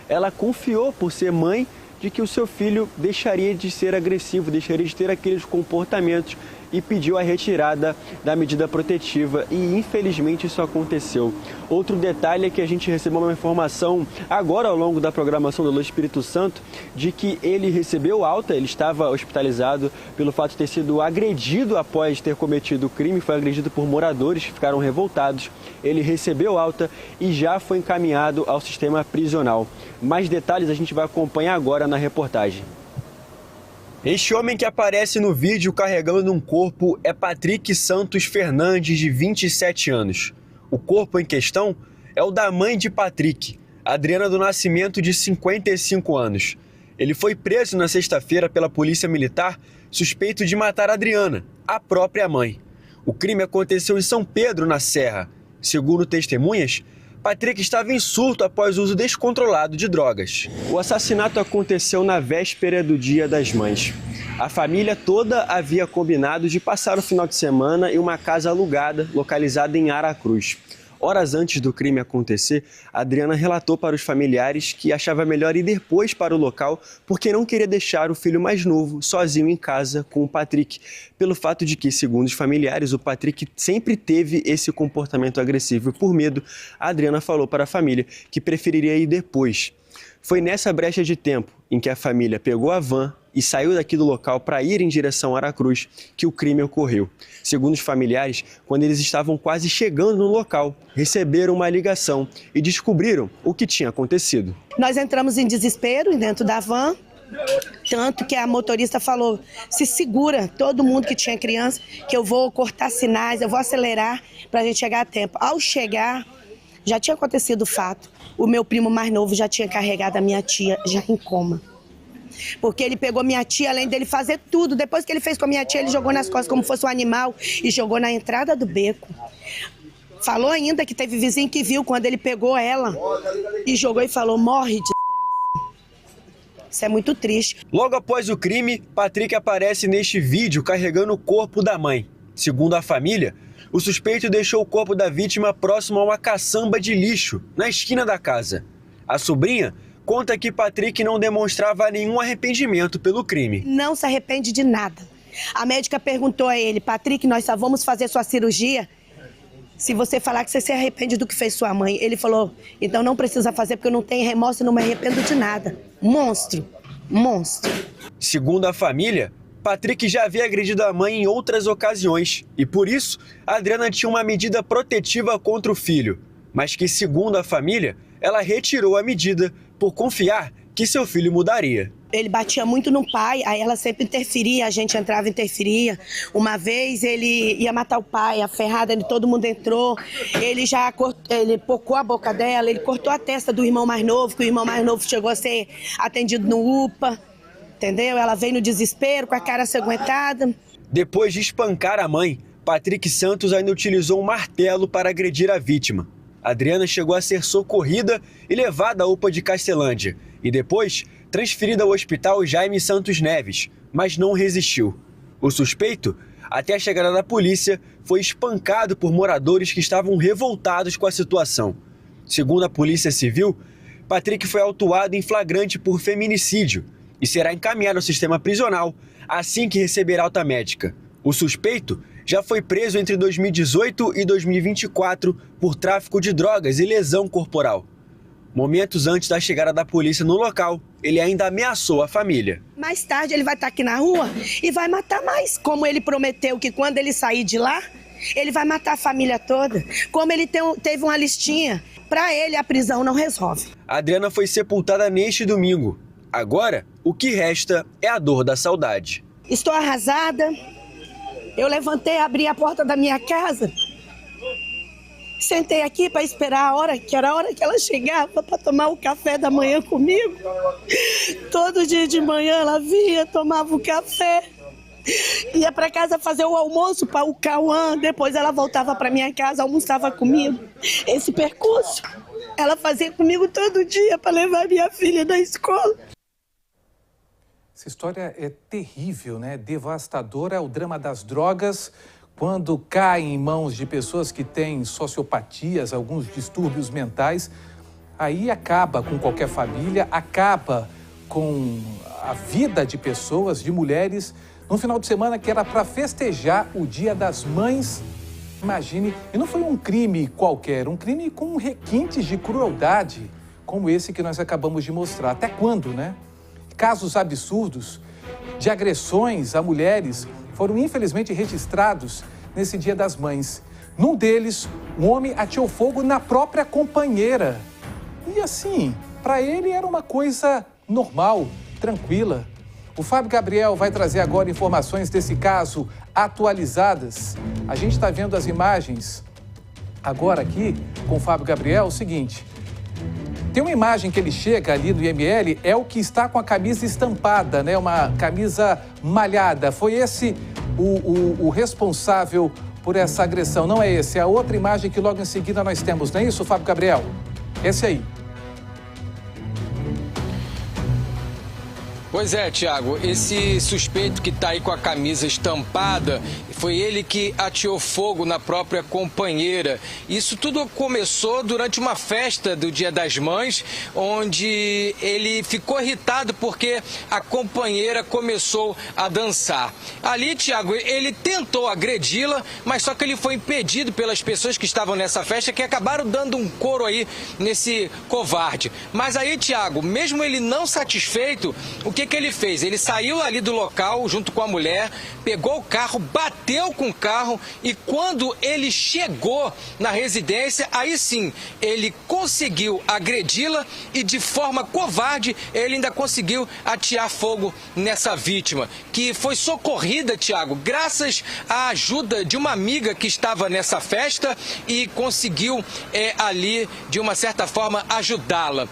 Ela confiou, por ser mãe, de que o seu filho deixaria de ser agressivo, deixaria de ter aqueles comportamentos e pediu a retirada da medida protetiva e infelizmente isso aconteceu. Outro detalhe é que a gente recebeu uma informação agora ao longo da programação do Alô Espírito Santo de que ele recebeu alta, ele estava hospitalizado pelo fato de ter sido agredido após ter cometido o crime, foi agredido por moradores que ficaram revoltados. Ele recebeu alta e já foi encaminhado ao sistema prisional. Mais detalhes a gente vai acompanhar agora na reportagem. Este homem que aparece no vídeo carregando um corpo é Patrick Santos Fernandes, de 27 anos. O corpo em questão é o da mãe de Patrick, Adriana do Nascimento, de 55 anos. Ele foi preso na sexta-feira pela Polícia Militar, suspeito de matar Adriana, a própria mãe. O crime aconteceu em São Pedro, na Serra. Segundo testemunhas, Patrick estava em surto após o uso descontrolado de drogas. O assassinato aconteceu na véspera do Dia das Mães. A família toda havia combinado de passar o final de semana em uma casa alugada localizada em Aracruz. Horas antes do crime acontecer, a Adriana relatou para os familiares que achava melhor ir depois para o local porque não queria deixar o filho mais novo sozinho em casa com o Patrick, pelo fato de que, segundo os familiares, o Patrick sempre teve esse comportamento agressivo e, por medo, a Adriana falou para a família que preferiria ir depois. Foi nessa brecha de tempo em que a família pegou a van e saiu daqui do local para ir em direção a Aracruz que o crime ocorreu. Segundo os familiares, quando eles estavam quase chegando no local, receberam uma ligação e descobriram o que tinha acontecido. Nós entramos em desespero dentro da van, tanto que a motorista falou, se segura, todo mundo que tinha criança, que eu vou cortar sinais, eu vou acelerar para a gente chegar a tempo. Ao chegar, já tinha acontecido o fato, o meu primo mais novo já tinha carregado a minha tia já em coma. Porque ele pegou minha tia, além dele fazer tudo, depois que ele fez com a minha tia, ele jogou nas costas como fosse um animal e jogou na entrada do beco. Falou ainda que teve vizinho que viu quando ele pegou ela e jogou e falou, morre de... Isso é muito triste. Logo após o crime, Patrick aparece neste vídeo carregando o corpo da mãe. Segundo a família, o suspeito deixou o corpo da vítima próximo a uma caçamba de lixo, na esquina da casa. A sobrinha conta que Patrick não demonstrava nenhum arrependimento pelo crime. Não se arrepende de nada. A médica perguntou a ele, Patrick, nós só vamos fazer sua cirurgia se você falar que você se arrepende do que fez sua mãe. Ele falou, então não precisa fazer porque eu não tenho remorso e não me arrependo de nada. Monstro, monstro. Segundo a família, Patrick já havia agredido a mãe em outras ocasiões e, por isso, a Adriana tinha uma medida protetiva contra o filho, mas que, segundo a família, ela retirou a medida por confiar que seu filho mudaria. Ele batia muito no pai, aí ela sempre interferia, a gente entrava e interferia. Uma vez ele ia matar o pai, a ferrada, todo mundo entrou, ele pocou a boca dela, ele cortou a testa do irmão mais novo, que o irmão mais novo chegou a ser atendido no UPA, entendeu? Ela veio no desespero, com a cara sanguentada. Depois de espancar a mãe, Patrick Santos ainda utilizou um martelo para agredir a vítima. Adriana chegou a ser socorrida e levada à UPA de Castelândia e depois transferida ao Hospital Jaime Santos Neves, mas não resistiu. O suspeito, até a chegada da polícia, foi espancado por moradores que estavam revoltados com a situação. Segundo a Polícia Civil, Patrick foi autuado em flagrante por feminicídio e será encaminhado ao sistema prisional assim que receber alta médica. O suspeito já foi preso entre 2018 e 2024 por tráfico de drogas e lesão corporal. Momentos antes da chegada da polícia no local, ele ainda ameaçou a família. Mais tarde ele vai estar aqui na rua e vai matar mais. Como ele prometeu que quando ele sair de lá, ele vai matar a família toda. Como ele teve uma listinha, para ele a prisão não resolve. A Adriana foi sepultada neste domingo. Agora, o que resta é a dor da saudade. Estou arrasada. Eu levantei, abri a porta da minha casa, sentei aqui para esperar a hora que ela chegava para tomar o café da manhã comigo. Todo dia de manhã ela vinha, tomava o café, ia para casa fazer o almoço para o Cauã, depois ela voltava para minha casa, almoçava comigo. Esse percurso ela fazia comigo todo dia para levar minha filha da escola. Essa história é terrível, né? Devastadora. É o drama das drogas, quando caem em mãos de pessoas que têm sociopatias, alguns distúrbios mentais, aí acaba com qualquer família, acaba com a vida de pessoas, de mulheres, num final de semana que era para festejar o Dia das Mães. Imagine, e não foi um crime qualquer, um crime com requintes de crueldade, como esse que nós acabamos de mostrar. Até quando, né? Casos absurdos de agressões a mulheres foram infelizmente registrados nesse Dia das Mães. Num deles, um homem ateou fogo na própria companheira. E assim, para ele era uma coisa normal, tranquila. O Fábio Gabriel vai trazer agora informações desse caso atualizadas. A gente está vendo as imagens agora aqui com o Fábio Gabriel. O seguinte... Tem uma imagem que ele chega ali no IML, é o que está com a camisa estampada, né? Uma camisa malhada. Foi esse o responsável por essa agressão. Não é esse, é a outra imagem que logo em seguida nós temos. Não é isso, Fábio Gabriel? Esse aí. Pois é, Tiago, esse suspeito que está aí com a camisa estampada foi ele que ateou fogo na própria companheira. Isso tudo começou durante uma festa do Dia das Mães, onde ele ficou irritado porque a companheira começou a dançar. Ali, Tiago, ele tentou agredi-la, mas só que ele foi impedido pelas pessoas que estavam nessa festa, que acabaram dando um couro aí nesse covarde. Mas aí, Tiago, mesmo ele não satisfeito, o que ele fez? Ele saiu ali do local junto com a mulher, pegou o carro, bateu com o carro e quando ele chegou na residência, aí sim, ele conseguiu agredi-la e de forma covarde ele ainda conseguiu atear fogo nessa vítima, que foi socorrida, Tiago, graças à ajuda de uma amiga que estava nessa festa e conseguiu ali, de uma certa forma, ajudá-la.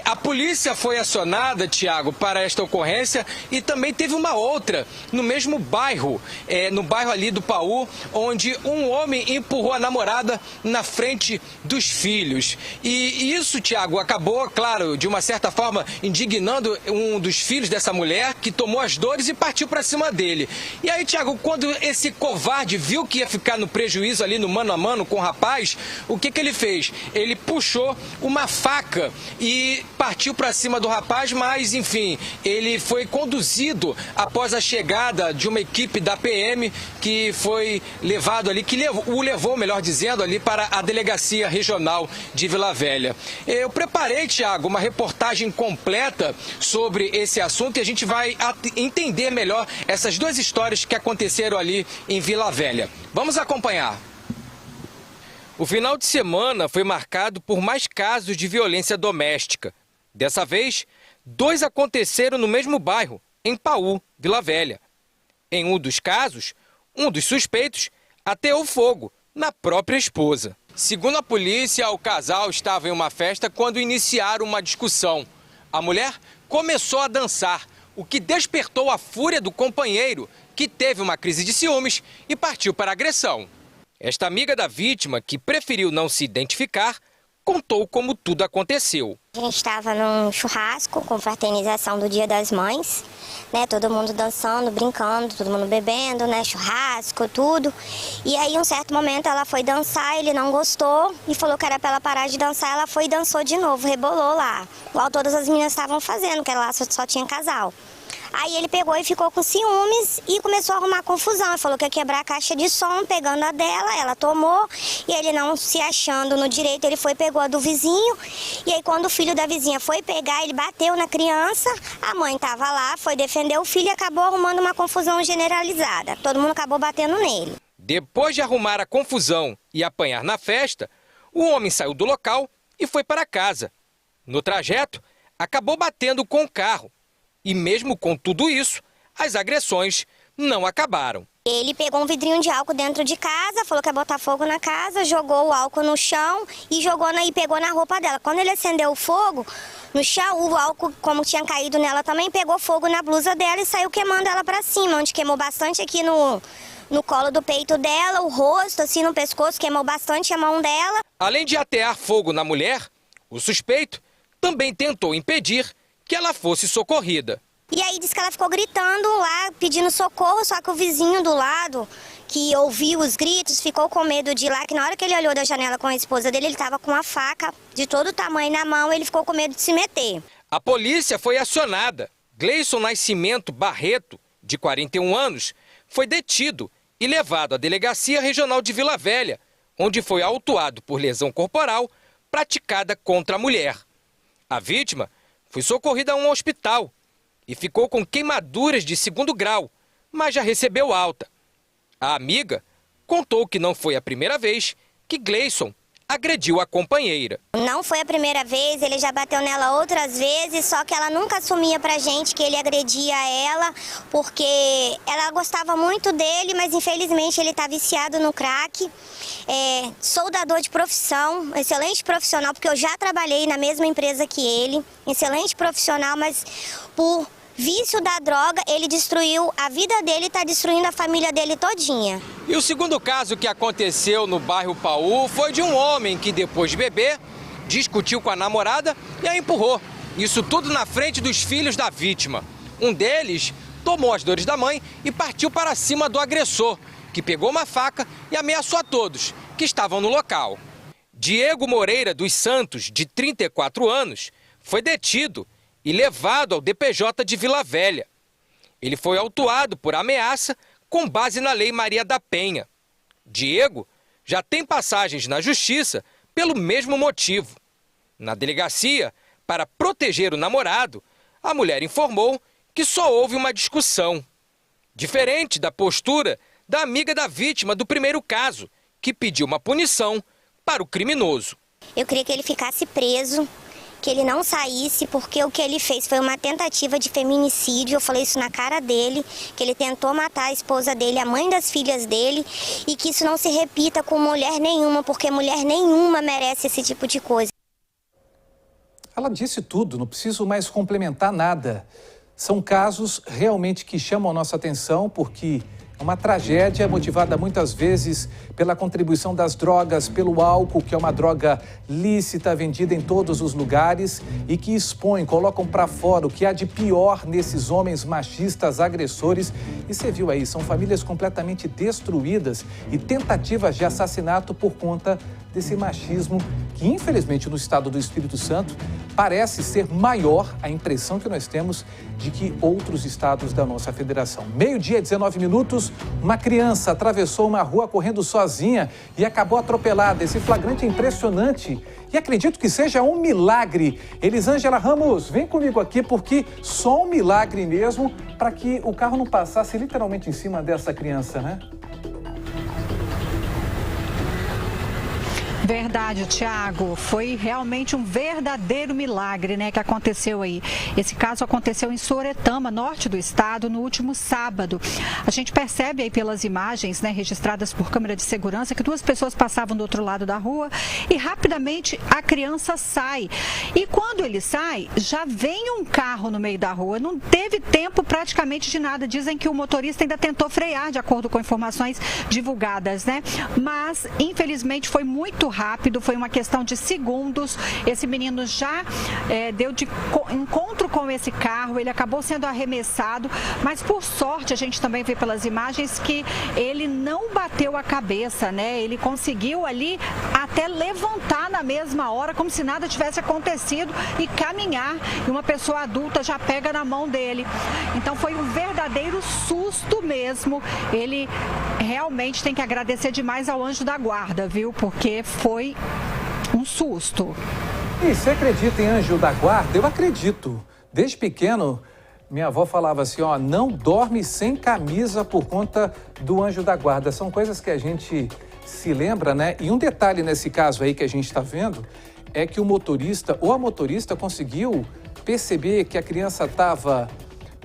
A polícia foi acionada, Tiago, para esta ocorrência e também teve uma outra no mesmo bairro, no bairro ali do Paú, onde um homem empurrou a namorada na frente dos filhos. E isso, Tiago, acabou, claro, de uma certa forma, indignando um dos filhos dessa mulher, que tomou as dores e partiu para cima dele. E aí, Tiago, quando esse covarde viu que ia ficar no prejuízo ali no mano a mano com o rapaz, o que ele fez? Ele puxou uma faca e partiu para cima do rapaz, mas, enfim, ele foi conduzido após a chegada de uma equipe da PM que foi levado ali, que o levou, melhor dizendo, ali para a Delegacia Regional de Vila Velha. Eu preparei, Tiago, uma reportagem completa sobre esse assunto e a gente vai entender melhor essas duas histórias que aconteceram ali em Vila Velha. Vamos acompanhar. O final de semana foi marcado por mais casos de violência doméstica. Dessa vez, 2 aconteceram no mesmo bairro, em Paú, Vila Velha. Em um dos casos, um dos suspeitos ateou fogo na própria esposa. Segundo a polícia, o casal estava em uma festa quando iniciaram uma discussão. A mulher começou a dançar, o que despertou a fúria do companheiro, que teve uma crise de ciúmes e partiu para a agressão. Esta amiga da vítima, que preferiu não se identificar, contou como tudo aconteceu. A gente estava num churrasco com fraternização do Dia das Mães, né? Todo mundo dançando, brincando, todo mundo bebendo, né? Churrasco, tudo. E aí, em um certo momento, ela foi dançar, ele não gostou e falou que era para ela parar de dançar. Ela foi e dançou de novo, rebolou lá, igual todas as meninas estavam fazendo, que lá só tinha casal. Aí ele pegou e ficou com ciúmes e começou a arrumar confusão. Ele falou que ia quebrar a caixa de som, pegando a dela, ela tomou. E ele não se achando no direito, ele foi e pegou a do vizinho. E aí quando o filho da vizinha foi pegar, ele bateu na criança. A mãe estava lá, foi defender o filho e acabou arrumando uma confusão generalizada. Todo mundo acabou batendo nele. Depois de arrumar a confusão e apanhar na festa, o homem saiu do local e foi para casa. No trajeto, acabou batendo com o carro. E mesmo com tudo isso, as agressões não acabaram. Ele pegou um vidrinho de álcool dentro de casa, falou que ia botar fogo na casa, jogou o álcool no chão e pegou na roupa dela. Quando ele acendeu o fogo no chão, o álcool, como tinha caído nela também, pegou fogo na blusa dela e saiu queimando ela para cima, onde queimou bastante aqui no colo do peito dela, o rosto, assim, no pescoço, queimou bastante a mão dela. Além de atear fogo na mulher, o suspeito também tentou impedir que ela fosse socorrida. E aí disse que ela ficou gritando lá, pedindo socorro, só que o vizinho do lado, que ouviu os gritos, ficou com medo de ir lá, que na hora que ele olhou da janela com a esposa dele, ele estava com uma faca de todo tamanho na mão, ele ficou com medo de se meter. A polícia foi acionada. Gleison Nascimento Barreto, de 41 anos, foi detido e levado à Delegacia Regional de Vila Velha, onde foi autuado por lesão corporal praticada contra a mulher. A vítima foi socorrida a um hospital e ficou com queimaduras de 2º grau, mas já recebeu alta. A amiga contou que não foi a primeira vez que Gleison agrediu a companheira. Não foi a primeira vez, ele já bateu nela outras vezes, só que ela nunca assumia pra gente que ele agredia ela, porque ela gostava muito dele, mas infelizmente ele tá viciado no crack. Soldador de profissão, excelente profissional, porque eu já trabalhei na mesma empresa que ele, excelente profissional, mas por vício da droga, ele destruiu a vida dele e está destruindo a família dele todinha. E o segundo caso que aconteceu no bairro Paú foi de um homem que, depois de beber, discutiu com a namorada e a empurrou. Isso tudo na frente dos filhos da vítima. Um deles tomou as dores da mãe e partiu para cima do agressor, que pegou uma faca e ameaçou a todos que estavam no local. Diego Moreira dos Santos, de 34 anos, foi detido e levado ao DPJ de Vila Velha. Ele foi autuado por ameaça com base na Lei Maria da Penha. Diego já tem passagens na justiça pelo mesmo motivo. Na delegacia, para proteger o namorado, a mulher informou que só houve uma discussão. Diferente da postura da amiga da vítima do primeiro caso, que pediu uma punição para o criminoso. Eu queria que ele ficasse preso, que ele não saísse, porque o que ele fez foi uma tentativa de feminicídio. Eu falei isso na cara dele, que ele tentou matar a esposa dele, a mãe das filhas dele, e que isso não se repita com mulher nenhuma, porque mulher nenhuma merece esse tipo de coisa. Ela disse tudo, não preciso mais complementar nada. São casos realmente que chamam a nossa atenção, porque é uma tragédia motivada muitas vezes pela contribuição das drogas, pelo álcool, que é uma droga lícita, vendida em todos os lugares e que expõe, colocam para fora o que há de pior nesses homens machistas, agressores. E você viu aí, são famílias completamente destruídas e tentativas de assassinato por conta desse machismo que, infelizmente, no estado do Espírito Santo, parece ser maior a impressão que nós temos de que outros estados da nossa federação. 12:19, uma criança atravessou uma rua correndo sozinha e acabou atropelada. Esse flagrante é impressionante e acredito que seja um milagre. Elisângela Ramos, vem comigo aqui, porque só um milagre mesmo para que o carro não passasse literalmente em cima dessa criança, né? Verdade, Tiago. Foi realmente um verdadeiro milagre, né, que aconteceu aí. Esse caso aconteceu em Sooretama, norte do estado, no último sábado. A gente percebe aí pelas imagens, né, registradas por câmera de segurança, que duas pessoas passavam do outro lado da rua e rapidamente a criança sai. E quando ele sai, já vem um carro no meio da rua. Não teve tempo praticamente de nada. Dizem que o motorista ainda tentou frear, de acordo com informações divulgadas, né? Mas, infelizmente, foi muito rápido, foi uma questão de segundos. Esse menino já deu de encontro com esse carro, ele acabou sendo arremessado, mas por sorte a gente também vê pelas imagens que ele não bateu a cabeça, né? Ele conseguiu ali até levantar na mesma hora, como se nada tivesse acontecido, e caminhar, e uma pessoa adulta já pega na mão dele. Então foi um verdadeiro susto mesmo. Ele realmente tem que agradecer demais ao anjo da guarda, viu? Porque foi um susto. E você acredita em anjo da guarda? Eu acredito. Desde pequeno, minha avó falava assim, ó, não dorme sem camisa por conta do anjo da guarda. São coisas que a gente se lembra, né? E um detalhe nesse caso aí que a gente está vendo é que o motorista ou a motorista conseguiu perceber que a criança estava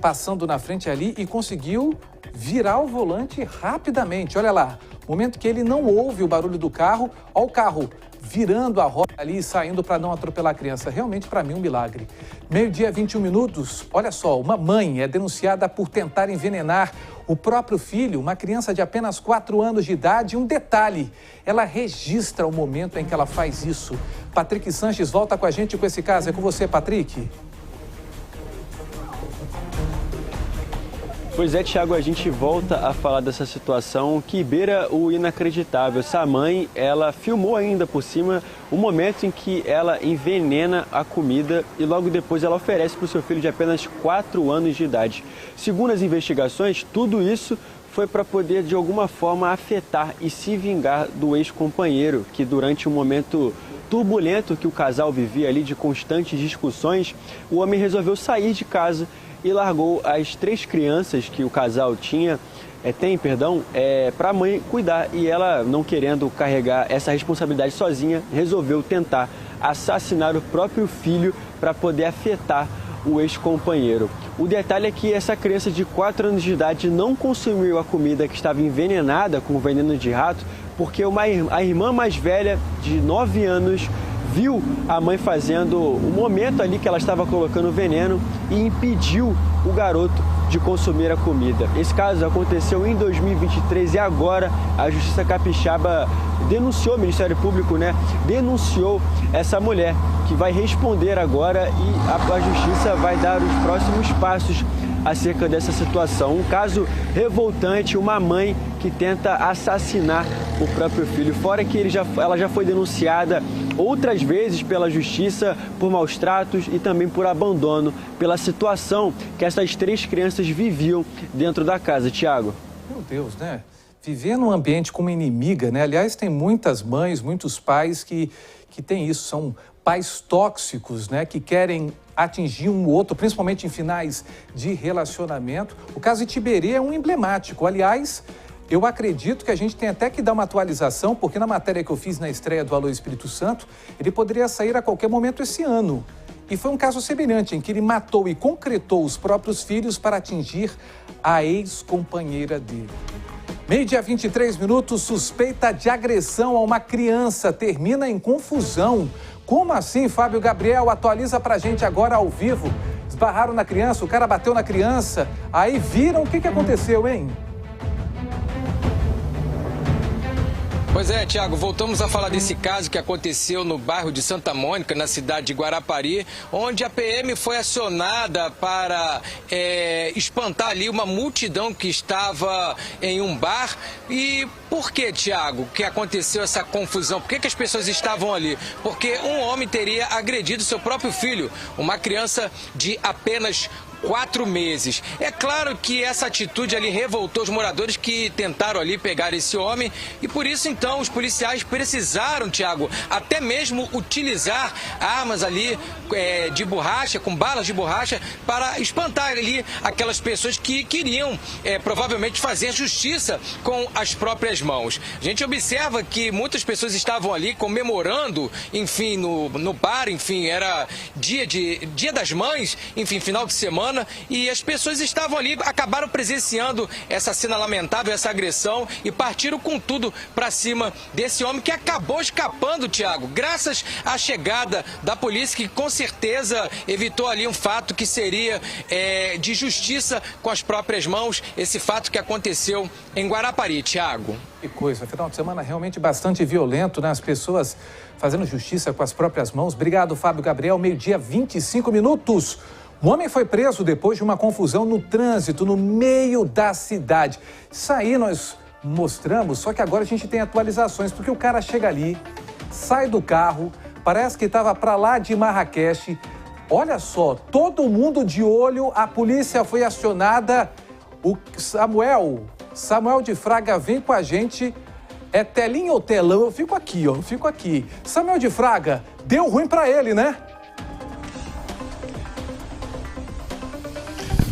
passando na frente ali e conseguiu virar o volante rapidamente. Olha lá, momento que ele não ouve o barulho do carro, ó, o carro virando a roda ali e saindo para não atropelar a criança. Realmente, para mim, um milagre. 12:21, olha só, uma mãe é denunciada por tentar envenenar o próprio filho, uma criança de apenas 4 anos de idade. Um detalhe, ela registra o momento em que ela faz isso. Patrick Sanches volta com a gente com esse caso. É com você, Patrick. Pois é, Thiago, a gente volta a falar dessa situação que beira o inacreditável. Essa mãe, ela filmou ainda por cima o momento em que ela envenena a comida e logo depois ela oferece para o seu filho de apenas 4 anos de idade. Segundo as investigações, tudo isso foi para poder, de alguma forma, afetar e se vingar do ex-companheiro, que durante um momento turbulento que o casal vivia ali, de constantes discussões, o homem resolveu sair de casa e largou as 3 crianças que o casal tem, para a mãe cuidar. E ela, não querendo carregar essa responsabilidade sozinha, resolveu tentar assassinar o próprio filho para poder afetar o ex-companheiro. O detalhe é que essa criança de 4 anos de idade não consumiu a comida que estava envenenada com veneno de rato, porque a irmã mais velha, de 9 anos, viu a mãe fazendo o momento ali que ela estava colocando veneno e impediu o garoto de consumir a comida. Esse caso aconteceu em 2023 e agora a Justiça Capixaba denunciou, o Ministério Público, denunciou essa mulher, que vai responder agora e a Justiça vai dar os próximos passos acerca dessa situação. Um caso revoltante, uma mãe que tenta assassinar o próprio filho. Fora que ela já foi denunciada outras vezes pela justiça por maus tratos e também por abandono, pela situação que essas 3 crianças viviam dentro da casa. Tiago. Meu Deus, né? Viver num ambiente com uma inimiga, né? Aliás, tem muitas mães, muitos pais que têm isso, são pais tóxicos, né? Que querem atingir um outro, principalmente em finais de relacionamento. O caso de Tiberê é um emblemático. Aliás, eu acredito que a gente tem até que dar uma atualização, porque na matéria que eu fiz na estreia do Alô Espírito Santo, ele poderia sair a qualquer momento esse ano. E foi um caso semelhante, em que ele matou e concretou os próprios filhos para atingir a ex-companheira dele. Meio-dia 23 minutos, suspeita de agressão a uma criança termina em confusão. Como assim, Fábio Gabriel? Atualiza pra gente agora ao vivo. Esbarraram na criança, o cara bateu na criança, aí viram o que aconteceu, hein? Pois é, Tiago, voltamos a falar desse caso que aconteceu no bairro de Santa Mônica, na cidade de Guarapari, onde a PM foi acionada para espantar ali uma multidão que estava em um bar. E por que, Tiago, que aconteceu essa confusão? Por que as pessoas estavam ali? Porque um homem teria agredido seu próprio filho, uma criança de apenas 4 meses. É claro que essa atitude ali revoltou os moradores que tentaram ali pegar esse homem e por isso então os policiais precisaram, Tiago, até mesmo utilizar armas ali de borracha, com balas de borracha, para espantar ali aquelas pessoas que queriam provavelmente fazer justiça com as próprias mãos. A gente observa que muitas pessoas estavam ali comemorando, enfim, no bar, enfim, era dia das mães, enfim, final de semana. E as pessoas estavam ali, acabaram presenciando essa cena lamentável, essa agressão e partiram com tudo para cima desse homem que acabou escapando, Tiago, graças à chegada da polícia, que com certeza evitou ali um fato que seria de justiça com as próprias mãos, esse fato que aconteceu em Guarapari, Tiago. Que coisa, final de semana realmente bastante violento, né? As pessoas fazendo justiça com as próprias mãos. Obrigado, Fábio Gabriel, meio-dia 25 minutos. Um homem foi preso depois de uma confusão no trânsito, no meio da cidade. Isso aí nós mostramos, só que agora a gente tem atualizações, porque o cara chega ali, sai do carro, parece que estava para lá de Marrakech. Olha só, todo mundo de olho, a polícia foi acionada. O Samuel de Fraga vem com a gente. É telinha ou telão? Eu fico aqui, ó, eu fico aqui. Samuel de Fraga, deu ruim para ele, né?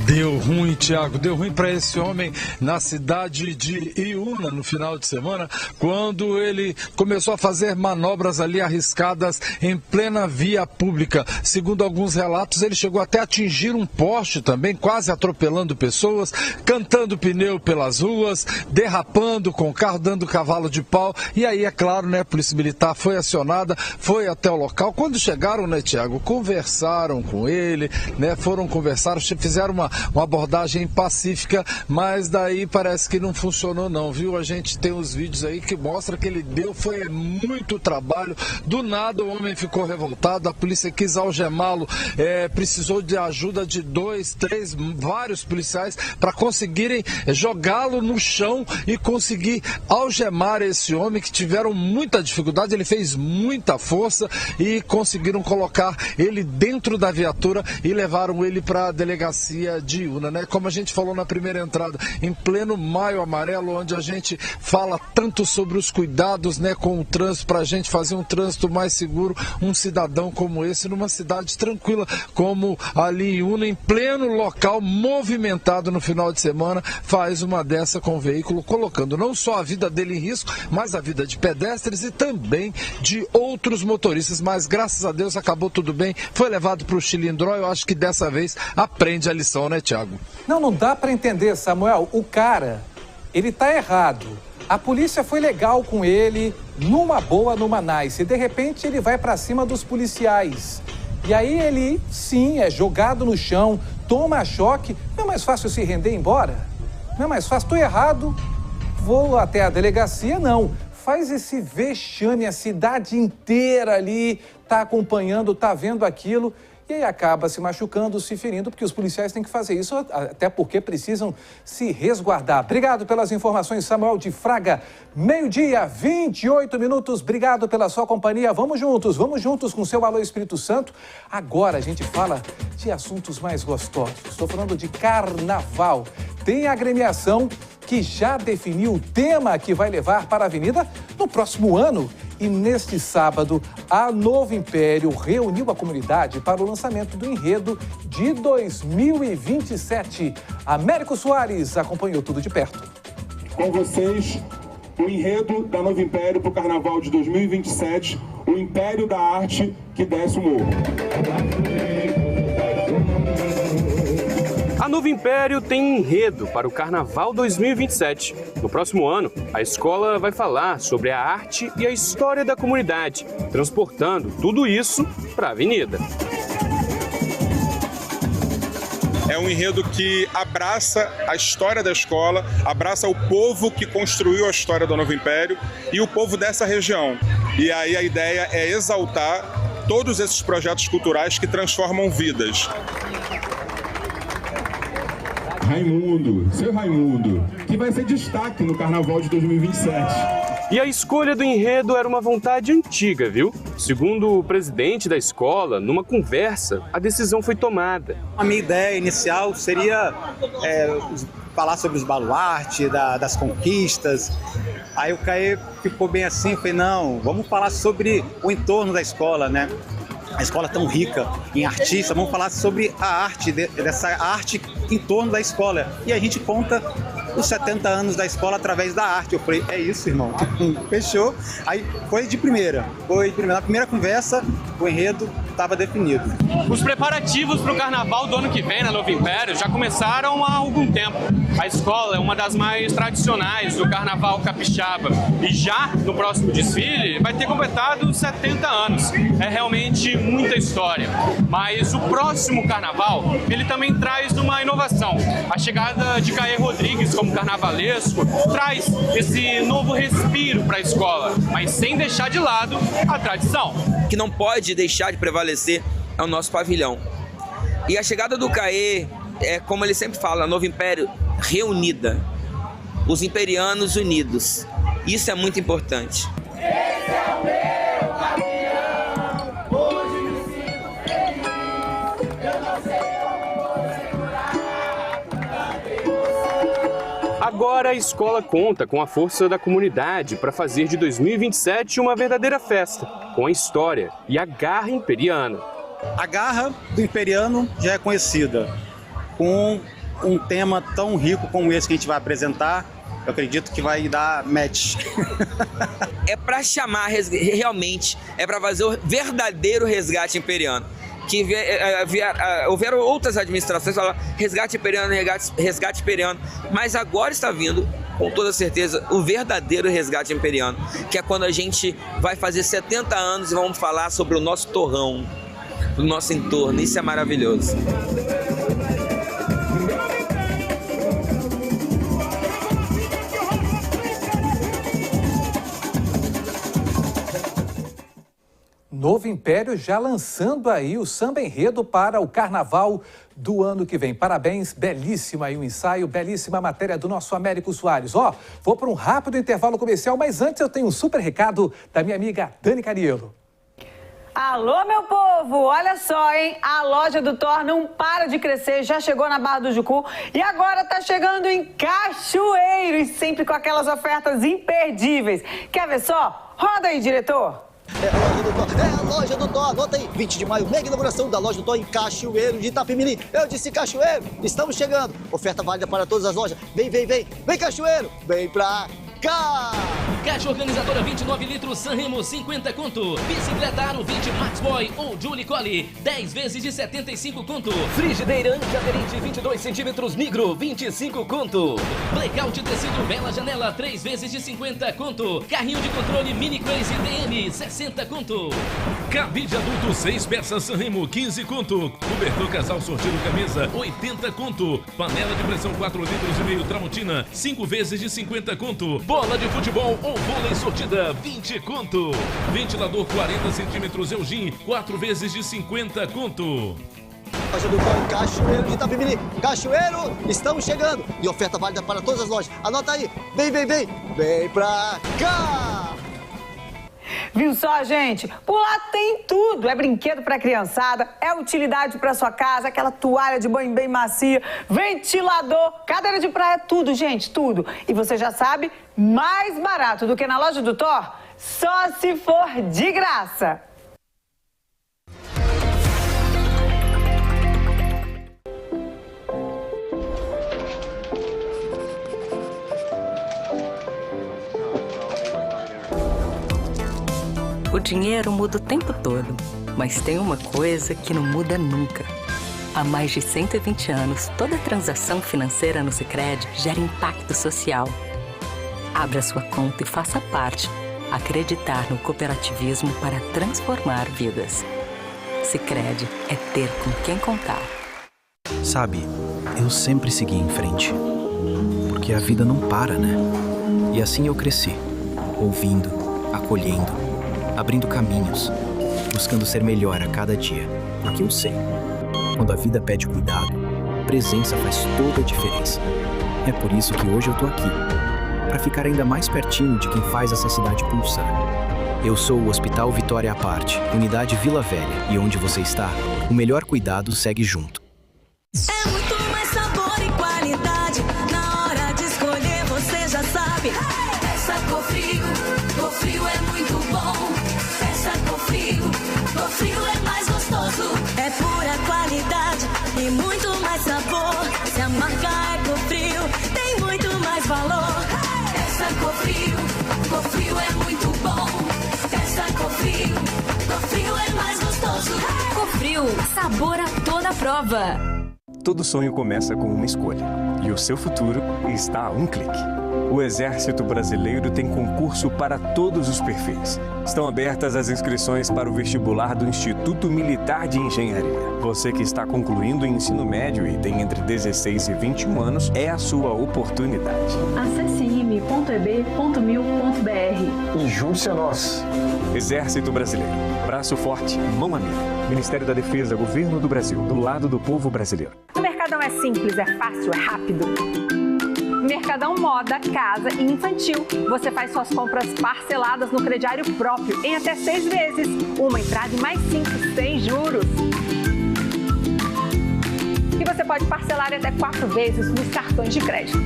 Deu ruim, Tiago, deu ruim para esse homem na cidade de Iuna no final de semana, quando ele começou a fazer manobras ali arriscadas em plena via pública. Segundo alguns relatos, ele chegou até a atingir um poste também, quase atropelando pessoas, cantando pneu pelas ruas, derrapando com o carro, dando cavalo de pau. E aí, é claro, né, a Polícia Militar foi acionada, foi até o local. Quando chegaram, né, Tiago, conversaram com ele, né, foram conversar, fizeram uma abordagem pacífica, mas daí parece que não funcionou não, viu? A gente tem os vídeos aí que mostra que ele foi muito trabalho, do nada o homem ficou revoltado, a polícia quis algemá-lo, precisou de ajuda de 2, 3, vários policiais para conseguirem jogá-lo no chão e conseguir algemar esse homem, que tiveram muita dificuldade, ele fez muita força e conseguiram colocar ele dentro da viatura e levaram ele para a delegacia de Iuna, né? Como a gente falou na primeira entrada, em pleno Maio Amarelo, onde a gente fala tanto sobre os cuidados, né, com o trânsito, para a gente fazer um trânsito mais seguro, um cidadão como esse, numa cidade tranquila, como ali em Iuna, em pleno local movimentado no final de semana, faz uma dessa com o veículo, colocando não só a vida dele em risco, mas a vida de pedestres e também de outros motoristas. Mas graças a Deus acabou tudo bem, foi levado para o Chilindró. Eu acho que dessa vez aprende a lição, né, Tiago? Não dá para entender, Samuel. O cara, ele tá errado. A polícia foi legal com ele, numa boa, numa nice. E de repente ele vai para cima dos policiais. E aí ele, sim, é jogado no chão, toma choque. Não é mais fácil se render e ir embora? Não é mais fácil? Tô errado, vou até a delegacia? Não. Faz esse vexame, a cidade inteira ali tá acompanhando, tá vendo aquilo. e aí acaba se machucando, se ferindo, porque os policiais têm que fazer isso, até porque precisam se resguardar. Obrigado pelas informações, Samuel de Fraga. 12h, 28 minutos. Obrigado pela sua companhia. Vamos juntos com o seu Alô Espírito Santo. Agora a gente fala de assuntos mais gostosos. Estou falando de carnaval. Tem a agremiação que já definiu o tema que vai levar para a avenida no próximo ano. E neste sábado, a Novo Império reuniu a comunidade para o lançamento do enredo de 2027. Américo Soares acompanhou tudo de perto. Com vocês, o enredo da Novo Império para o Carnaval de 2027, o Império da Arte que desce o morro. A Novo Império tem enredo para o Carnaval 2027. No próximo ano, a escola vai falar sobre a arte e a história da comunidade, transportando tudo isso para a avenida. É um enredo que abraça a história da escola, abraça o povo que construiu a história do Novo Império e o povo dessa região. E aí a ideia é exaltar todos esses projetos culturais que transformam vidas. Raimundo, seu Raimundo, que vai ser destaque no Carnaval de 2027. E a escolha do enredo era uma vontade antiga, viu? Segundo o presidente da escola, numa conversa, a decisão foi tomada. A minha ideia inicial seria falar sobre os baluartes, das conquistas. Aí o Caê ficou bem assim, falei, não, vamos falar sobre o entorno da escola, né? A escola é tão rica em artistas, vamos falar sobre a arte, dessa arte em torno da escola. E a gente conta os 70 anos da escola através da arte. Eu falei, é isso, irmão. Fechou. Aí foi de primeira. Na primeira conversa, o enredo estava definido. Os preparativos para o Carnaval do ano que vem na Novo Império já começaram há algum tempo. A escola é uma das mais tradicionais do Carnaval capixaba e já no próximo desfile vai ter completado 70 anos. É realmente muita história. Mas o próximo Carnaval, ele também traz uma inovação. A chegada de Caê Rodrigues como carnavalesco traz esse novo respiro para a escola, mas sem deixar de lado a tradição. Que não pode deixar de prevalecer é o nosso pavilhão. E a chegada do Caê é, como ele sempre fala, a Novo Império reunida, os imperianos unidos. Isso é muito importante. Esse é o meu pavilhão, hoje me sinto feliz, eu não sei como vou segurar tanta emoção. Agora a escola conta com a força da comunidade para fazer de 2027 uma verdadeira festa, com a história e a garra imperiana. A garra do imperiano já é conhecida. Com um tema tão rico como esse que a gente vai apresentar, eu acredito que vai dar match. É para chamar realmente, é para fazer o verdadeiro resgate imperiano. Que houveram outras administrações que falaram resgate imperiano, mas agora está vindo, com toda certeza, o verdadeiro resgate imperiano, que é quando a gente vai fazer 70 anos e vamos falar sobre o nosso torrão, do nosso entorno. Isso é maravilhoso. Novo Império já lançando aí o samba enredo para o Carnaval do ano que vem. Parabéns, belíssima aí o ensaio, belíssima matéria do nosso Américo Soares. Vou para um rápido intervalo comercial, mas antes eu tenho um super recado da minha amiga Dani Cariello. Alô, meu povo! Olha só, hein? A loja do Thor não para de crescer, já chegou na Barra do Jucu e agora tá chegando em Cachoeiro e sempre com aquelas ofertas imperdíveis. Quer ver só? Roda aí, diretor! É a loja do Thor, anota aí, 20 de maio, mega inauguração da loja do Thor em Cachoeiro de Itapemirim. Eu disse Cachoeiro, estamos chegando. Oferta válida para todas as lojas. Vem, vem, vem, vem Cachoeiro, vem pra cá. Caixa organizadora 29 litros Sanremo 50 conto. Bicicleta Aro 20 Max Boy ou Julie Collie 10 vezes de 75 conto. Frigideira antiaderente 22 centímetros Nigro 25 conto. Blackout tecido Bela Janela 3 vezes de 50 conto. Carrinho de controle Mini Crazy DM 60 conto. Cabide adulto 6 peças Sanremo 15 conto. Cobertor casal sortido camisa 80 conto. Panela de pressão 4 litros e meio Tramontina 5 vezes de 50 conto. Bola de futebol ou vôlei sortida, 20 conto. Ventilador 40 centímetros Elgin, 4 vezes de 50 conto. Loja do Tom Cachoeiro de Itapemirim. Cachoeiro, estamos chegando. E oferta válida para todas as lojas. Anota aí. Vem, vem, vem. Vem pra cá. Viu só, gente? Por lá tem tudo. É brinquedo pra criançada, é utilidade pra sua casa, aquela toalha de banho bem macia, ventilador, cadeira de praia, tudo, gente, tudo. E você já sabe, mais barato do que na loja do Thor, só se for de graça. O dinheiro muda o tempo todo, mas tem uma coisa que não muda nunca. Há mais de 120 anos, toda transação financeira no Sicredi gera impacto social. Abra sua conta e faça parte. Acreditar no cooperativismo para transformar vidas. Sicredi é ter com quem contar. Sabe, eu sempre segui em frente. Porque a vida não para, né? E assim eu cresci, ouvindo, acolhendo, abrindo caminhos, buscando ser melhor a cada dia, porque eu sei, quando a vida pede cuidado, presença faz toda a diferença. É por isso que hoje eu tô aqui, para ficar ainda mais pertinho de quem faz essa cidade pulsar. Eu sou o Hospital Vitória à Parte, Unidade Vila Velha, e onde você está, o melhor cuidado segue junto. É muito mais sabor e qualidade, na hora de escolher você já sabe. Peça Cofrio é muito bom. Cofrio é mais gostoso, é pura qualidade e muito mais sabor. Se a marca é Cofrio, tem muito mais valor. Peça Cofrio é muito bom. Peça Cofrio é mais gostoso. Cofrio, sabor a toda prova. Todo sonho começa com uma escolha e o seu futuro está a um clique. O Exército Brasileiro tem concurso para todos os perfis. Estão abertas as inscrições para o vestibular do Instituto Militar de Engenharia. Você que está concluindo o ensino médio e tem entre 16 e 21 anos, é a sua oportunidade. Acesse ime.eb.mil.br E junte-se a nós. Exército Brasileiro. Braço forte, mão amiga. Ministério da Defesa, Governo do Brasil. Do lado do povo brasileiro. O Mercadão é simples, é fácil, é rápido. Mercadão Moda, Casa e Infantil. Você faz suas compras parceladas no crediário próprio em até 6 vezes. Uma entrada e mais 5, sem juros. E você pode parcelar até 4 vezes nos cartões de crédito.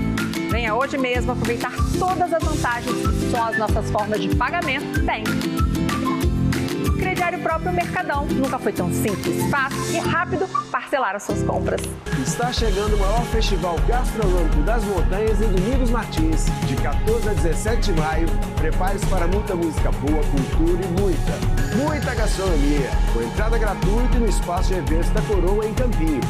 Venha hoje mesmo aproveitar todas as vantagens que só as nossas formas de pagamento têm. Crediário próprio Mercadão. Nunca foi tão simples, fácil e rápido parcelar as suas compras. Está chegando o maior festival gastronômico das montanhas em Domingos Martins. De 14 a 17 de maio, prepare-se para muita música boa, cultura e muita gastronomia. Com entrada gratuita no espaço de eventos da Coroa em Campinho.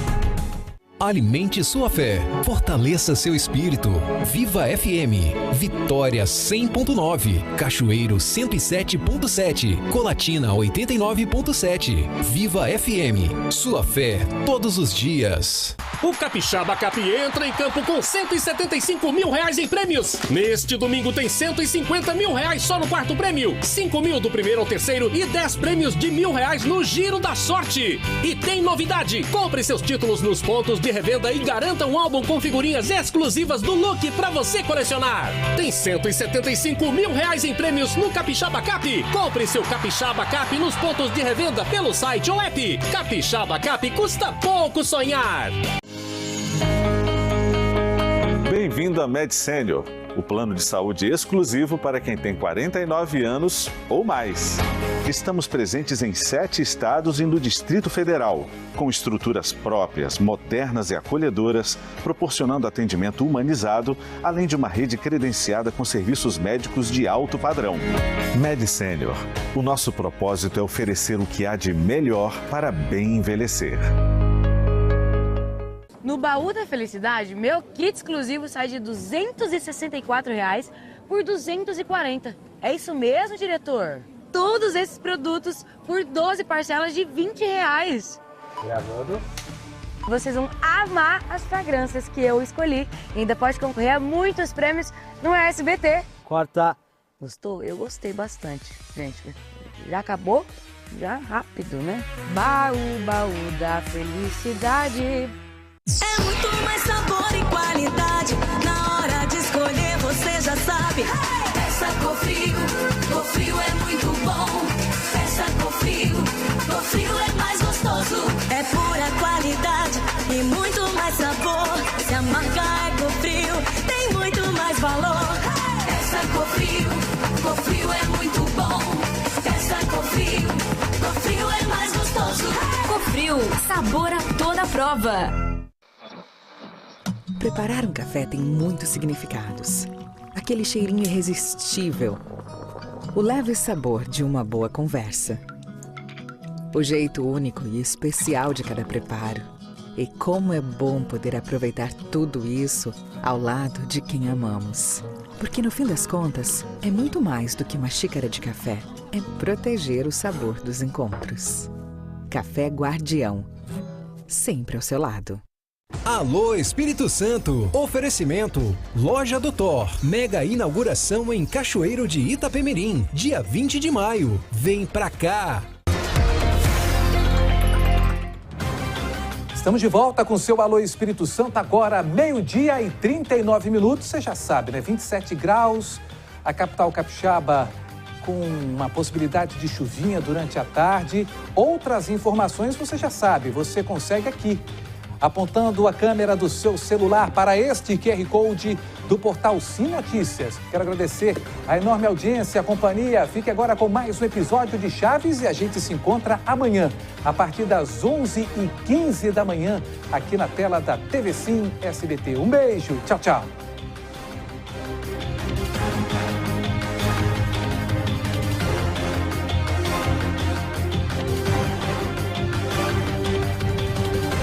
Alimente sua fé, fortaleça seu espírito. Viva FM, Vitória 100.9, Cachoeiro 107.7, Colatina 89.7. Viva FM, sua fé todos os dias. O Capixaba Cap entra em campo com R$175 mil em prêmios. Neste domingo tem R$150 mil só no quarto prêmio, 5 mil do primeiro ao terceiro e 10 prêmios de R$1.000 no Giro da Sorte. E tem novidade, compre seus títulos nos pontos de revenda e garanta um álbum com figurinhas exclusivas do Look para você colecionar. Tem R$175 mil em prêmios no Capixaba Cap. Compre seu Capixaba Cap nos pontos de revenda pelo site ou app. Capixaba Cap custa pouco sonhar. Bem-vindo à Med Senior, o plano de saúde exclusivo para quem tem 49 anos ou mais. Estamos presentes em 7 estados e no Distrito Federal, com estruturas próprias, modernas e acolhedoras, proporcionando atendimento humanizado, além de uma rede credenciada com serviços médicos de alto padrão. Med Senior, o nosso propósito é oferecer o que há de melhor para bem envelhecer. No Baú da Felicidade, meu kit exclusivo sai de R$ 264 por R$ 240. É isso mesmo, diretor? Todos esses produtos por 12 parcelas de R$ 20. Gravando. Vocês vão amar as fragrâncias que eu escolhi. E ainda pode concorrer a muitos prêmios no SBT. Corta. Gostou? Eu gostei bastante, gente. Já acabou? Já rápido, né? Baú, baú da felicidade. É muito mais sabor e qualidade. Na hora de escolher, você já sabe. Peça Cofrio, Cofrio é muito bom. Peça Cofrio, Cofrio é mais gostoso. É pura qualidade e muito mais sabor. Se a marca é Cofrio, tem muito mais valor. Peça Cofrio, Cofrio é muito bom. Peça Cofrio, Cofrio é mais gostoso. Cofrio, sabor a toda prova. Preparar um café tem muitos significados. Aquele cheirinho irresistível. O leve sabor de uma boa conversa. O jeito único e especial de cada preparo. E como é bom poder aproveitar tudo isso ao lado de quem amamos. Porque no fim das contas, é muito mais do que uma xícara de café. É proteger o sabor dos encontros. Café Guardião. Sempre ao seu lado. Alô Espírito Santo, oferecimento, Loja do Thor, mega inauguração em Cachoeiro de Itapemirim, dia 20 de maio, vem pra cá! Estamos de volta com o seu Alô Espírito Santo, agora 12h39, você já sabe, né? 27 graus, a capital capixaba com uma possibilidade de chuvinha durante a tarde. Outras informações você já sabe, você consegue aqui, apontando a câmera do seu celular para este QR Code do portal Sim Notícias. Quero agradecer a enorme audiência, a companhia. Fique agora com mais um episódio de Chaves e a gente se encontra amanhã, a partir das 11h15 da manhã, aqui na tela da TV Sim SBT. Um beijo, tchau, tchau.